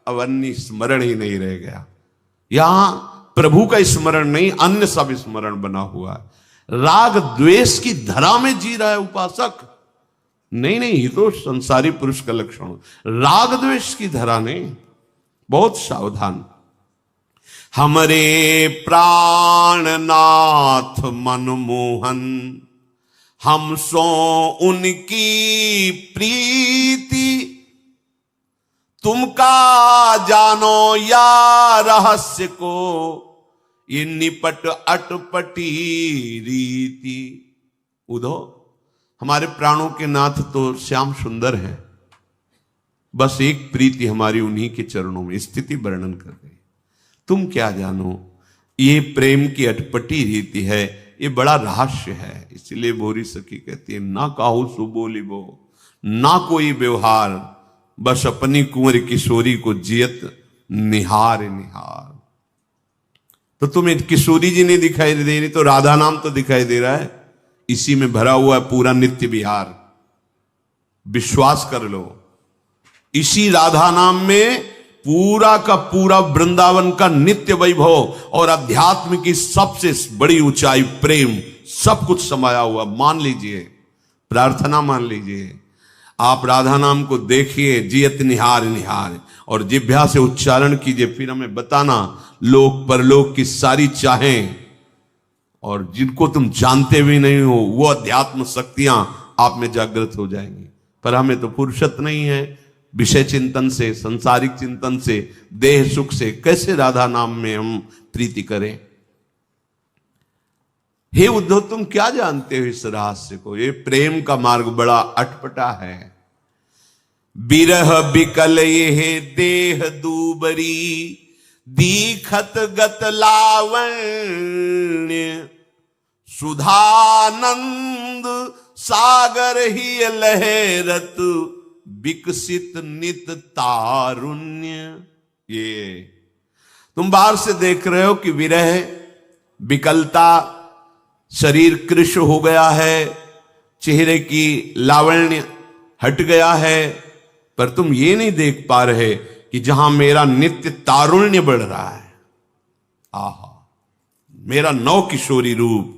अब अन्य स्मरण ही नहीं रह गया। यहां प्रभु का स्मरण नहीं, अन्य सब स्मरण बना हुआ है। राग द्वेष की धरा में जी रहा है उपासक। नहीं नहीं, ये तो संसारी पुरुष का लक्षण। राग द्वेष की धरा नहीं, बहुत सावधान। हमरे प्राणनाथ मनमोहन, हम सो उनकी प्रीति। तुम का जानो या रहस्य को, ये निपट अटपटी रीति। उधो हमारे प्राणों के नाथ तो श्याम सुंदर हैं, बस एक प्रीति हमारी उन्हीं के चरणों में। स्थिति वर्णन कर रही। तुम क्या जानो, ये प्रेम की अटपटी रीति है, ये बड़ा रहस्य है। इसलिए भोरी सखी कहती है, ना काहू सो बोलिबो, ना कोई व्यवहार, बस अपनी कुंवर किशोरी को जियत निहार निहार। तो तुम्हें किशोरी जी नहीं दिखाई दे रही, तो राधा नाम तो दिखाई दे रहा है। इसी में भरा हुआ है पूरा नित्य विहार। विश्वास कर लो, इसी राधा नाम में पूरा का पूरा वृंदावन का नित्य वैभव और अध्यात्म की सबसे बड़ी ऊंचाई प्रेम, सब कुछ समाया हुआ। मान लीजिए, प्रार्थना मान लीजिए, आप राधा नाम को देखिए, जियत निहार निहार, और जिह्वा से उच्चारण कीजिए। फिर हमें बताना लोक परलोक की सारी चाहें और जिनको तुम जानते भी नहीं हो, वो अध्यात्म शक्तियां आप में जागृत हो जाएंगी। पर हमें तो फुर्सत नहीं है विषय चिंतन से, संसारिक चिंतन से, देह सुख से। कैसे राधा नाम में हम प्रीति करें? हे उद्धव, तुम क्या जानते हो इस रहस्य को? ये प्रेम का मार्ग बड़ा अटपटा है। बिरह बिकल ये देह दूबरी, दीखत गत लावण्य। सुधानंद सागर ही लहरत, विकसित नित तारुण्य। ये तुम बाहर से देख रहे हो कि विरह, विकलता, शरीर कृश हो गया है, चेहरे की लावण्य हट गया है, पर तुम ये नहीं देख पा रहे कि जहां मेरा नित्य तारुण्य बढ़ रहा है, आहा, मेरा नव किशोरी रूप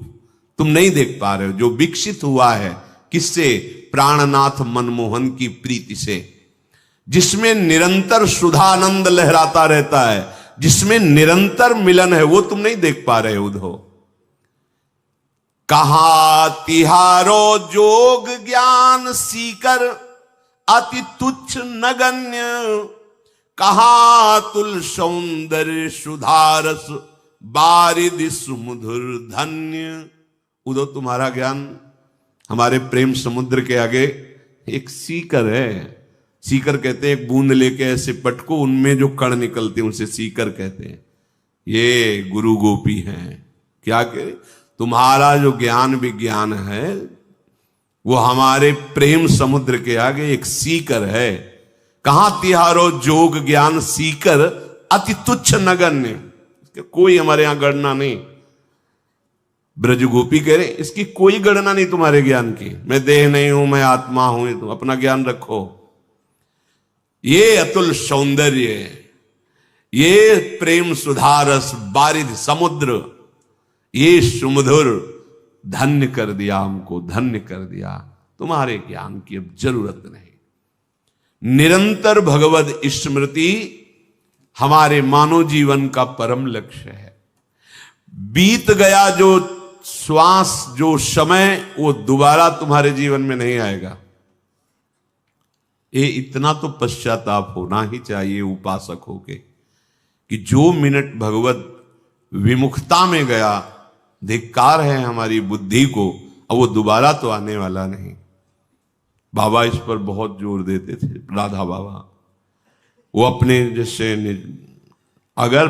तुम नहीं देख पा रहे हो, जो विकसित हुआ है। किससे? प्राणनाथ मनमोहन की प्रीति से, जिसमें निरंतर सुधानंद लहराता रहता है, जिसमें निरंतर मिलन है, वो तुम नहीं देख पा रहे उद्धव। कहा तिहारो जोग ज्ञान सीकर, अति तुच्छ नगण्य। कहा तुल सौंदर्य सुधारस, बारिद सुमधुर धन्य। उद्धव, तुम्हारा ज्ञान हमारे प्रेम समुद्र के आगे एक सीकर है। सीकर कहते हैं एक बूंद लेके ऐसे पटको, उनमें जो कण निकलते हैं उसे सीकर कहते हैं। ये गुरु गोपी हैं। क्या कहे? तुम्हारा जो ज्ञान विज्ञान है वो हमारे प्रेम समुद्र के आगे एक सीकर है। कहां तिहारो जोग ज्ञान सीकर, अति तुच्छ नगण्य। कोई हमारे यहां गणना नहीं। ब्रज गोपी कह रहे इसकी कोई गणना नहीं तुम्हारे ज्ञान की। मैं देह नहीं हूं, मैं आत्मा हूं, तुम अपना ज्ञान रखो। ये अतुल सौंदर्य, ये प्रेम सुधारस बारिद समुद्र, ये सुमधुर धन्य कर दिया हमको, धन्य कर दिया। तुम्हारे ज्ञान की अब जरूरत नहीं। निरंतर भगवद स्मृति हमारे मानव जीवन का परम लक्ष्य है। बीत गया जो श्वास, जो समय, वो दोबारा तुम्हारे जीवन में नहीं आएगा। ये इतना तो पश्चाताप होना ही चाहिए उपासक होके कि जो मिनट भगवत विमुखता में गया, धिक्कार है हमारी बुद्धि को, अब वो दोबारा तो आने वाला नहीं। बाबा इस पर बहुत जोर देते थे, राधा बाबा। वो अपने जैसे अगर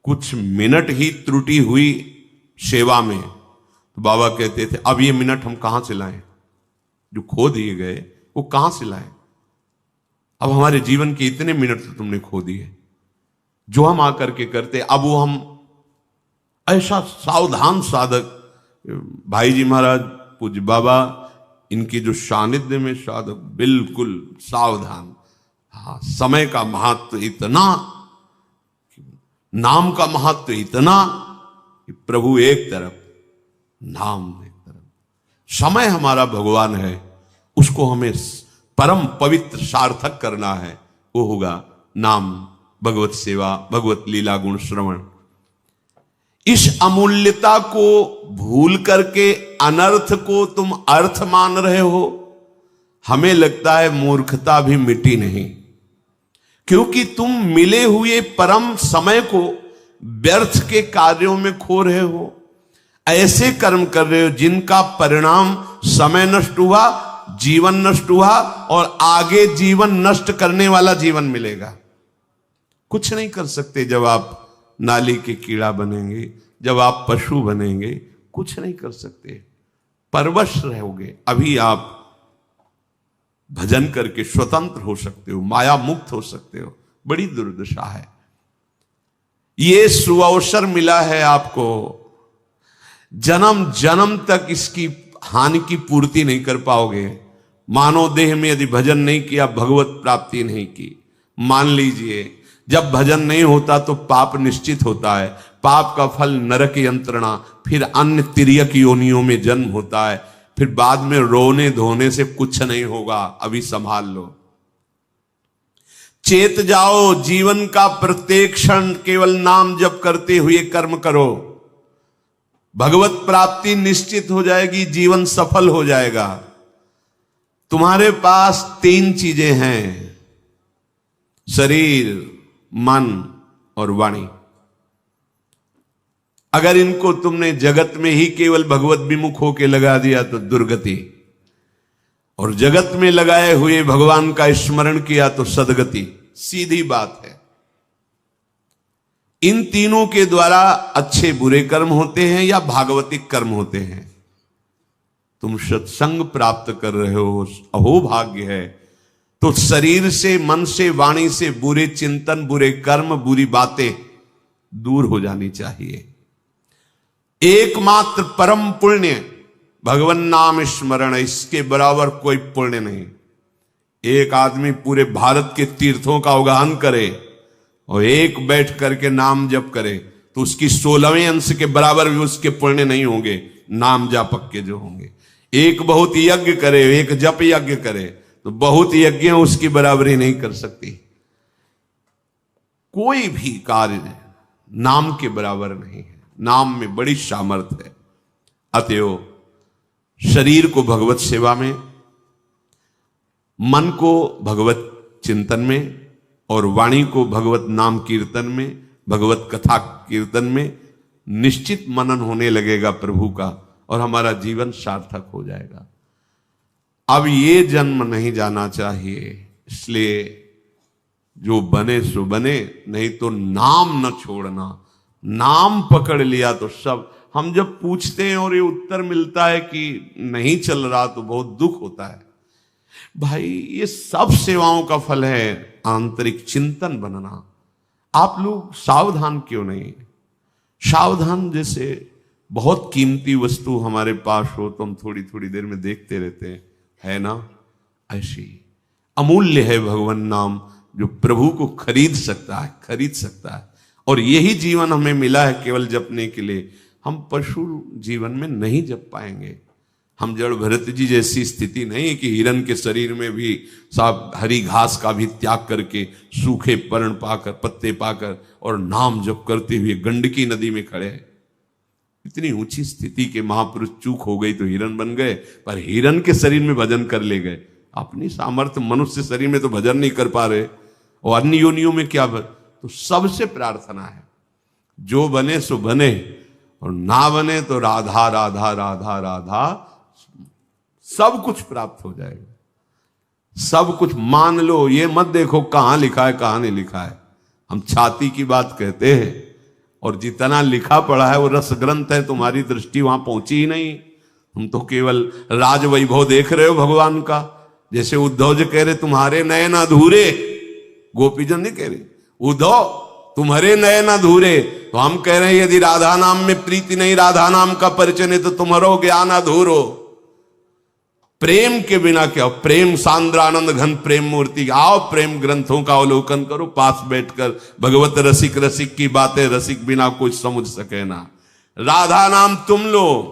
कुछ मिनट ही त्रुटि हुई सेवा में तो बाबा कहते थे अब ये मिनट हम कहां से लाएं? जो खो दिए गए वो कहां से लाएं? अब हमारे जीवन के इतने मिनट तो तुमने खो दिए जो हम आकर के करते। अब वो हम ऐसा सावधान साधक, भाई जी महाराज पूज्य बाबा इनकी जो सानिध्य में साधक बिल्कुल सावधान। हाँ, समय का महत्व इतना, नाम का महत्व इतना कि प्रभु एक तरफ, नाम एक तरफ। समय हमारा भगवान है, उसको हमें परम पवित्र सार्थक करना है। वो होगा नाम, भगवत सेवा, भगवत लीला गुण श्रवण। इस अमूल्यता को भूल करके अनर्थ को तुम अर्थ मान रहे हो। हमें लगता है मूर्खता भी मिटी नहीं, क्योंकि तुम मिले हुए परम समय को व्यर्थ के कार्यों में खो रहे हो। ऐसे कर्म कर रहे हो जिनका परिणाम समय नष्ट हुआ, जीवन नष्ट हुआ और आगे जीवन नष्ट करने वाला जीवन मिलेगा। कुछ नहीं कर सकते जब आप नाली के कीड़ा बनेंगे, जब आप पशु बनेंगे, कुछ नहीं कर सकते, परवश रहोगे। अभी आप भजन करके स्वतंत्र हो सकते हो, माया मुक्त हो सकते हो। बड़ी दुर्दशा है। ये सुअवसर मिला है आपको, जन्म जन्म तक इसकी हानि की पूर्ति नहीं कर पाओगे। मानव देह में यदि भजन नहीं किया, भगवत प्राप्ति नहीं की। मान लीजिए जब भजन नहीं होता तो पाप निश्चित होता है, पाप का फल नरक यंत्रणा, फिर अन्य तिर्यक योनियों में जन्म होता है, फिर बाद में रोने धोने से कुछ नहीं होगा। अभी संभाल लो, चेत जाओ, जीवन का प्रत्येक क्षण केवल नाम जप करते हुए कर्म करो। भगवत प्राप्ति निश्चित हो जाएगी, जीवन सफल हो जाएगा। तुम्हारे पास 3 चीजें हैं, शरीर, मन और वाणी। अगर इनको तुमने जगत में ही केवल भगवत विमुख होके लगा दिया तो दुर्गति, और जगत में लगाए हुए भगवान का स्मरण किया तो सदगति। सीधी बात है। इन तीनों के द्वारा अच्छे बुरे कर्म होते हैं या भागवतिक कर्म होते हैं। तुम सत्संग प्राप्त कर रहे हो, अहो भाग्य है। तो शरीर से, मन से, वाणी से बुरे चिंतन, बुरे कर्म, बुरी बातें दूर हो जानी चाहिए। एकमात्र परम पुण्य भगवान नाम स्मरण, इसके बराबर कोई पुण्य नहीं। एक आदमी पूरे भारत के तीर्थों का अवगाहन करे और एक बैठ करके नाम जप करे तो उसकी 16वें अंश के बराबर भी उसके पुण्य नहीं होंगे, नाम जापक के जो होंगे। एक बहुत यज्ञ करे, एक जप यज्ञ करे तो बहुत यज्ञ उसकी बराबरी नहीं कर सकती। कोई भी कार्य नाम के बराबर नहीं है। नाम में बड़ी सामर्थ्य है। अतएव शरीर को भगवत सेवा में, मन को भगवत चिंतन में और वाणी को भगवत नाम कीर्तन में, भगवत कथा कीर्तन में निश्चित मनन होने लगेगा प्रभु का, और हमारा जीवन सार्थक हो जाएगा। अब ये जन्म नहीं जाना चाहिए, इसलिए जो बने सो बने, नहीं तो नाम न छोड़ना। नाम पकड़ लिया तो सब। हम जब पूछते हैं और ये उत्तर मिलता है कि नहीं चल रहा तो बहुत दुख होता है। भाई ये सब सेवाओं का फल है आंतरिक चिंतन बनना। आप लोग सावधान क्यों नहीं? सावधान जैसे बहुत कीमती वस्तु हमारे पास हो तो हम थोड़ी थोड़ी देर में देखते रहते हैं, है ना? ऐसी अमूल्य है भगवान नाम, जो प्रभु को खरीद सकता है। और यही जीवन हमें मिला है केवल जपने के लिए। हम पशु जीवन में नहीं जप पाएंगे। हम जड़ भरत जी जैसी स्थिति नहीं है कि हिरन के शरीर में भी साहब हरी घास का भी त्याग करके सूखे पर्ण पाकर, पत्ते पाकर और नाम जप करते हुए गंडकी नदी में खड़े हैं। इतनी ऊंची स्थिति के महापुरुष चूक हो गई तो हिरन बन गए, पर हिरन के शरीर में भजन कर ले गए। अपनी सामर्थ्य मनुष्य शरीर में तो भजन नहीं कर पा रहे, और अन्य योनियों में क्या तो सबसे प्रार्थना है, जो बने सो बने, और ना बने तो राधा राधा राधा राधा, सब कुछ प्राप्त हो जाएगा। सब कुछ मान लो, ये मत देखो कहां लिखा है कहां नहीं लिखा है। हम छाती की बात कहते हैं, और जितना लिखा पड़ा है वो रस ग्रंथ है। तुम्हारी दृष्टि वहां पहुंची ही नहीं। तुम तो केवल राज वैभव देख रहे हो भगवान का, जैसे उद्धव जी कह रहे तुम्हारे नयन अधूरे, गोपीजन नहीं कह रहे उद्धव तुम्हारे नयन अधूरे, तो हम कह रहे हैं यदि राधा नाम में प्रीति नहीं, राधा नाम का परिचय नहीं, तो तुम्हारो ज्ञान अधूरो। प्रेम के बिना क्या, प्रेम सांद्रानंद घन प्रेम मूर्ति, आओ प्रेम ग्रंथों का अवलोकन करो पास बैठकर, भगवत रसिक रसिक की बातें रसिक बिना कुछ समझ सके ना। राधा नाम तुम लो,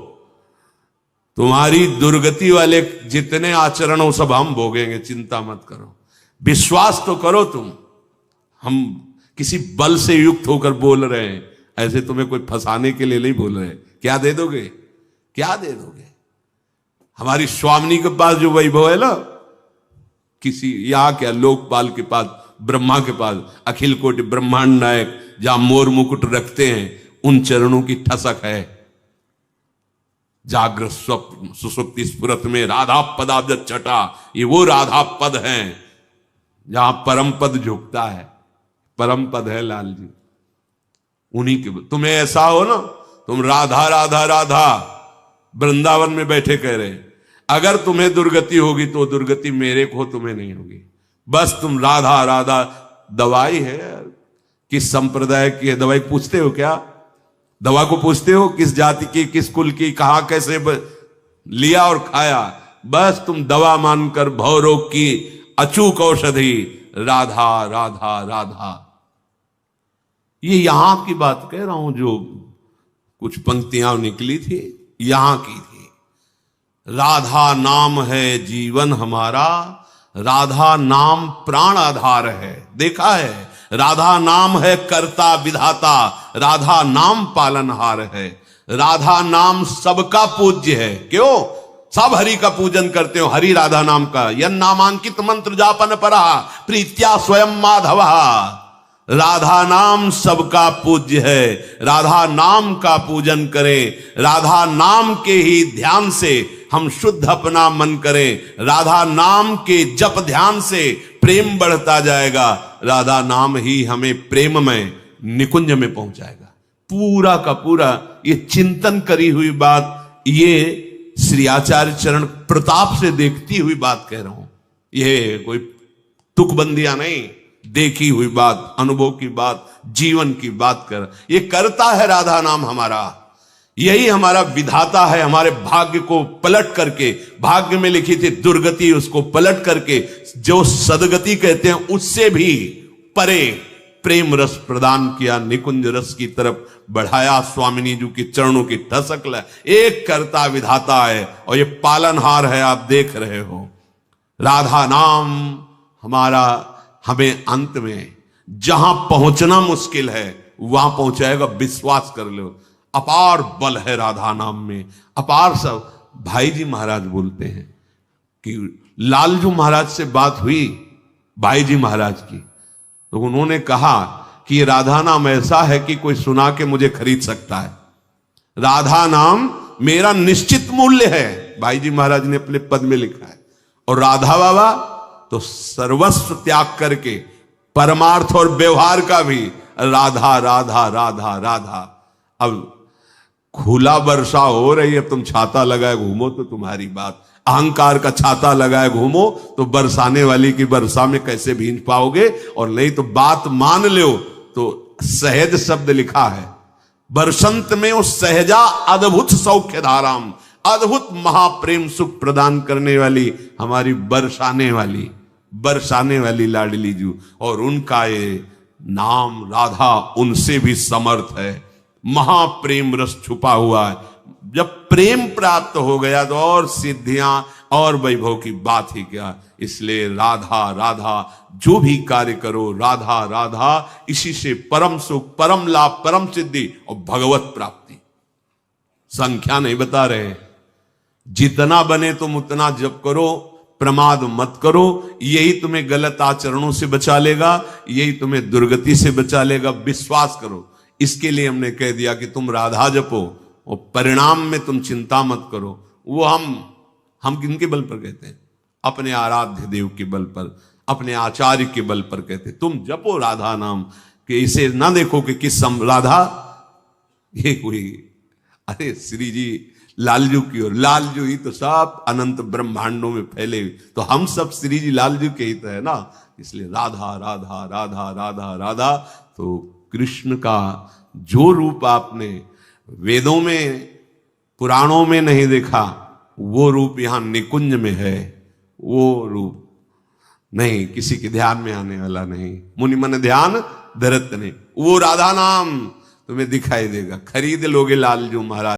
तुम्हारी दुर्गति वाले जितने आचरण हो सब हम भोगेंगे, चिंता मत करो, विश्वास तो करो तुम। हम किसी बल से युक्त होकर बोल रहे हैं, ऐसे तुम्हें कोई फंसाने के लिए नहीं बोल रहे। क्या दे दोगे, क्या दे दोगे? हमारी स्वामिनी के पास जो वैभव है ना, किसी यहां क्या लोकपाल के पास, ब्रह्मा के पास, अखिल कोटि ब्रह्मांड नायक जहां मोर मुकुट रखते हैं, उन चरणों की ठसक है। जागृत स्वप्न सुसुप्ति स्फुरत में राधा पदाब्ज छटा, ये वो राधा पद हैं जहां परम पद झुकता है, परम पद है लाल जी, उन्हीं के। तुम्हें ऐसा हो ना, तुम राधा राधा राधा वृंदावन में बैठे कह रहे, अगर तुम्हें दुर्गति होगी तो दुर्गति मेरे को, तुम्हें नहीं होगी। बस तुम राधा राधा, दवाई है यार, किस संप्रदाय की है दवाई पूछते हो क्या? दवा को पूछते हो किस जाति की, किस कुल की, कहां कैसे लिया और खाया? बस तुम दवा मानकर भवरोग की अचूक औषधि राधा राधा राधा। ये यहां की बात कह रहा हूं, जो कुछ पंक्तियां निकली थी यहां की थी। राधा नाम है जीवन हमारा, राधा नाम प्राण आधार है। देखा है, राधा नाम है कर्ता विधाता, राधा नाम पालनहार है। राधा नाम सबका पूज्य है। क्यों? सब हरि का पूजन करते हो, हरि राधा नाम का। यन नामांकित मंत्र जापन परा प्रीत्या स्वयं माधव। राधा नाम सबका पूज्य है, राधा नाम का पूजन करें, राधा नाम के ही ध्यान से हम शुद्ध अपना मन करें, राधा नाम के जप ध्यान से प्रेम बढ़ता जाएगा, राधा नाम ही हमें प्रेम में निकुंज में पहुंचाएगा। पूरा का पूरा ये चिंतन करी हुई बात, ये श्री आचार्य चरण प्रताप से देखती हुई बात कह रहा हूं, ये कोई तुकबंदियां नहीं, देखी हुई बात, अनुभव की बात, जीवन की बात कर। ये करता है राधा नाम हमारा, यही हमारा विधाता है। हमारे भाग्य को पलट करके, भाग्य में लिखी थी दुर्गति, उसको पलट करके जो सदगति कहते हैं उससे भी परे प्रेम रस प्रदान किया, निकुंज रस की तरफ बढ़ाया। स्वामिनी जी की चरणों की ठसक ला। एक करता विधाता है और ये पालनहार है, आप देख रहे हो। राधा नाम हमारा हमें अंत में जहां पहुंचना मुश्किल है वहां पहुंचाएगा, विश्वास कर लो। अपार बल है राधा नाम में, अपार। सब भाई जी महाराज बोलते हैं कि लालजू महाराज से बात हुई भाई जी महाराज की, तो उन्होंने कहा कि ये राधा नाम ऐसा है कि कोई सुना के मुझे खरीद सकता है। राधा नाम मेरा निश्चित मूल्य है, भाई जी महाराज ने अपने पद में लिखा है। और राधा बाबा तो सर्वस्व त्याग करके परमार्थ और व्यवहार का भी राधा राधा राधा राधा। अब खुला वर्षा हो रही है, तुम छाता लगाए घूमो तो तुम्हारी बात, अहंकार का छाता लगाए घूमो तो बरसाने वाली की वर्षा में कैसे भींज पाओगे? और नहीं तो बात मान लो तो सहज शब्द लिखा है, बरसंत में उस सहजा अद्भुत सौख्य धाराम, अद्भुत महाप्रेम सुख प्रदान करने वाली हमारी बरसाने वाली लाडली जू। और उनका ये नाम राधा उनसे भी समर्थ है, महाप्रेम रस छुपा हुआ है। जब प्रेम प्राप्त हो गया तो और सिद्धियां और वैभव की बात ही क्या। इसलिए राधा राधा जो भी कार्य करो, राधा राधा, इसी से परम सुख, परम लाभ, परम सिद्धि और भगवत प्राप्ति। संख्या नहीं बता रहे, जितना बने तुम उतना जप करो, प्रमाद मत करो। यही तुम्हें गलत आचरणों से बचा लेगा, यही तुम्हें दुर्गति से बचा लेगा। विश्वास करो। इसके लिए हमने कह दिया कि तुम राधा जपो और परिणाम में तुम चिंता मत करो। वो हम किनके बल पर कहते हैं? अपने आराध्य देव के बल पर, अपने आचार्य के बल पर कहते हैं तुम जपो राधा नाम। कि इसे ना देखो कि किस राधा, ये कोई, अरे श्री जी लालजू की ओर। लालजू ही तो सब अनंत ब्रह्मांडों में फैले हुए, तो हम सब श्री जी लालजू के ही तो है ना, इसलिए राधा राधा राधा राधा राधा। तो कृष्ण का जो रूप आपने वेदों में पुराणों में नहीं देखा, वो रूप यहां निकुंज में है। वो रूप नहीं, किसी के ध्यान में आने वाला नहीं। मुनि मन ध्यान धरत नहीं, वो राधा नाम तुम्हें दिखाई देगा। खरीद लोगे लालजू महाराज।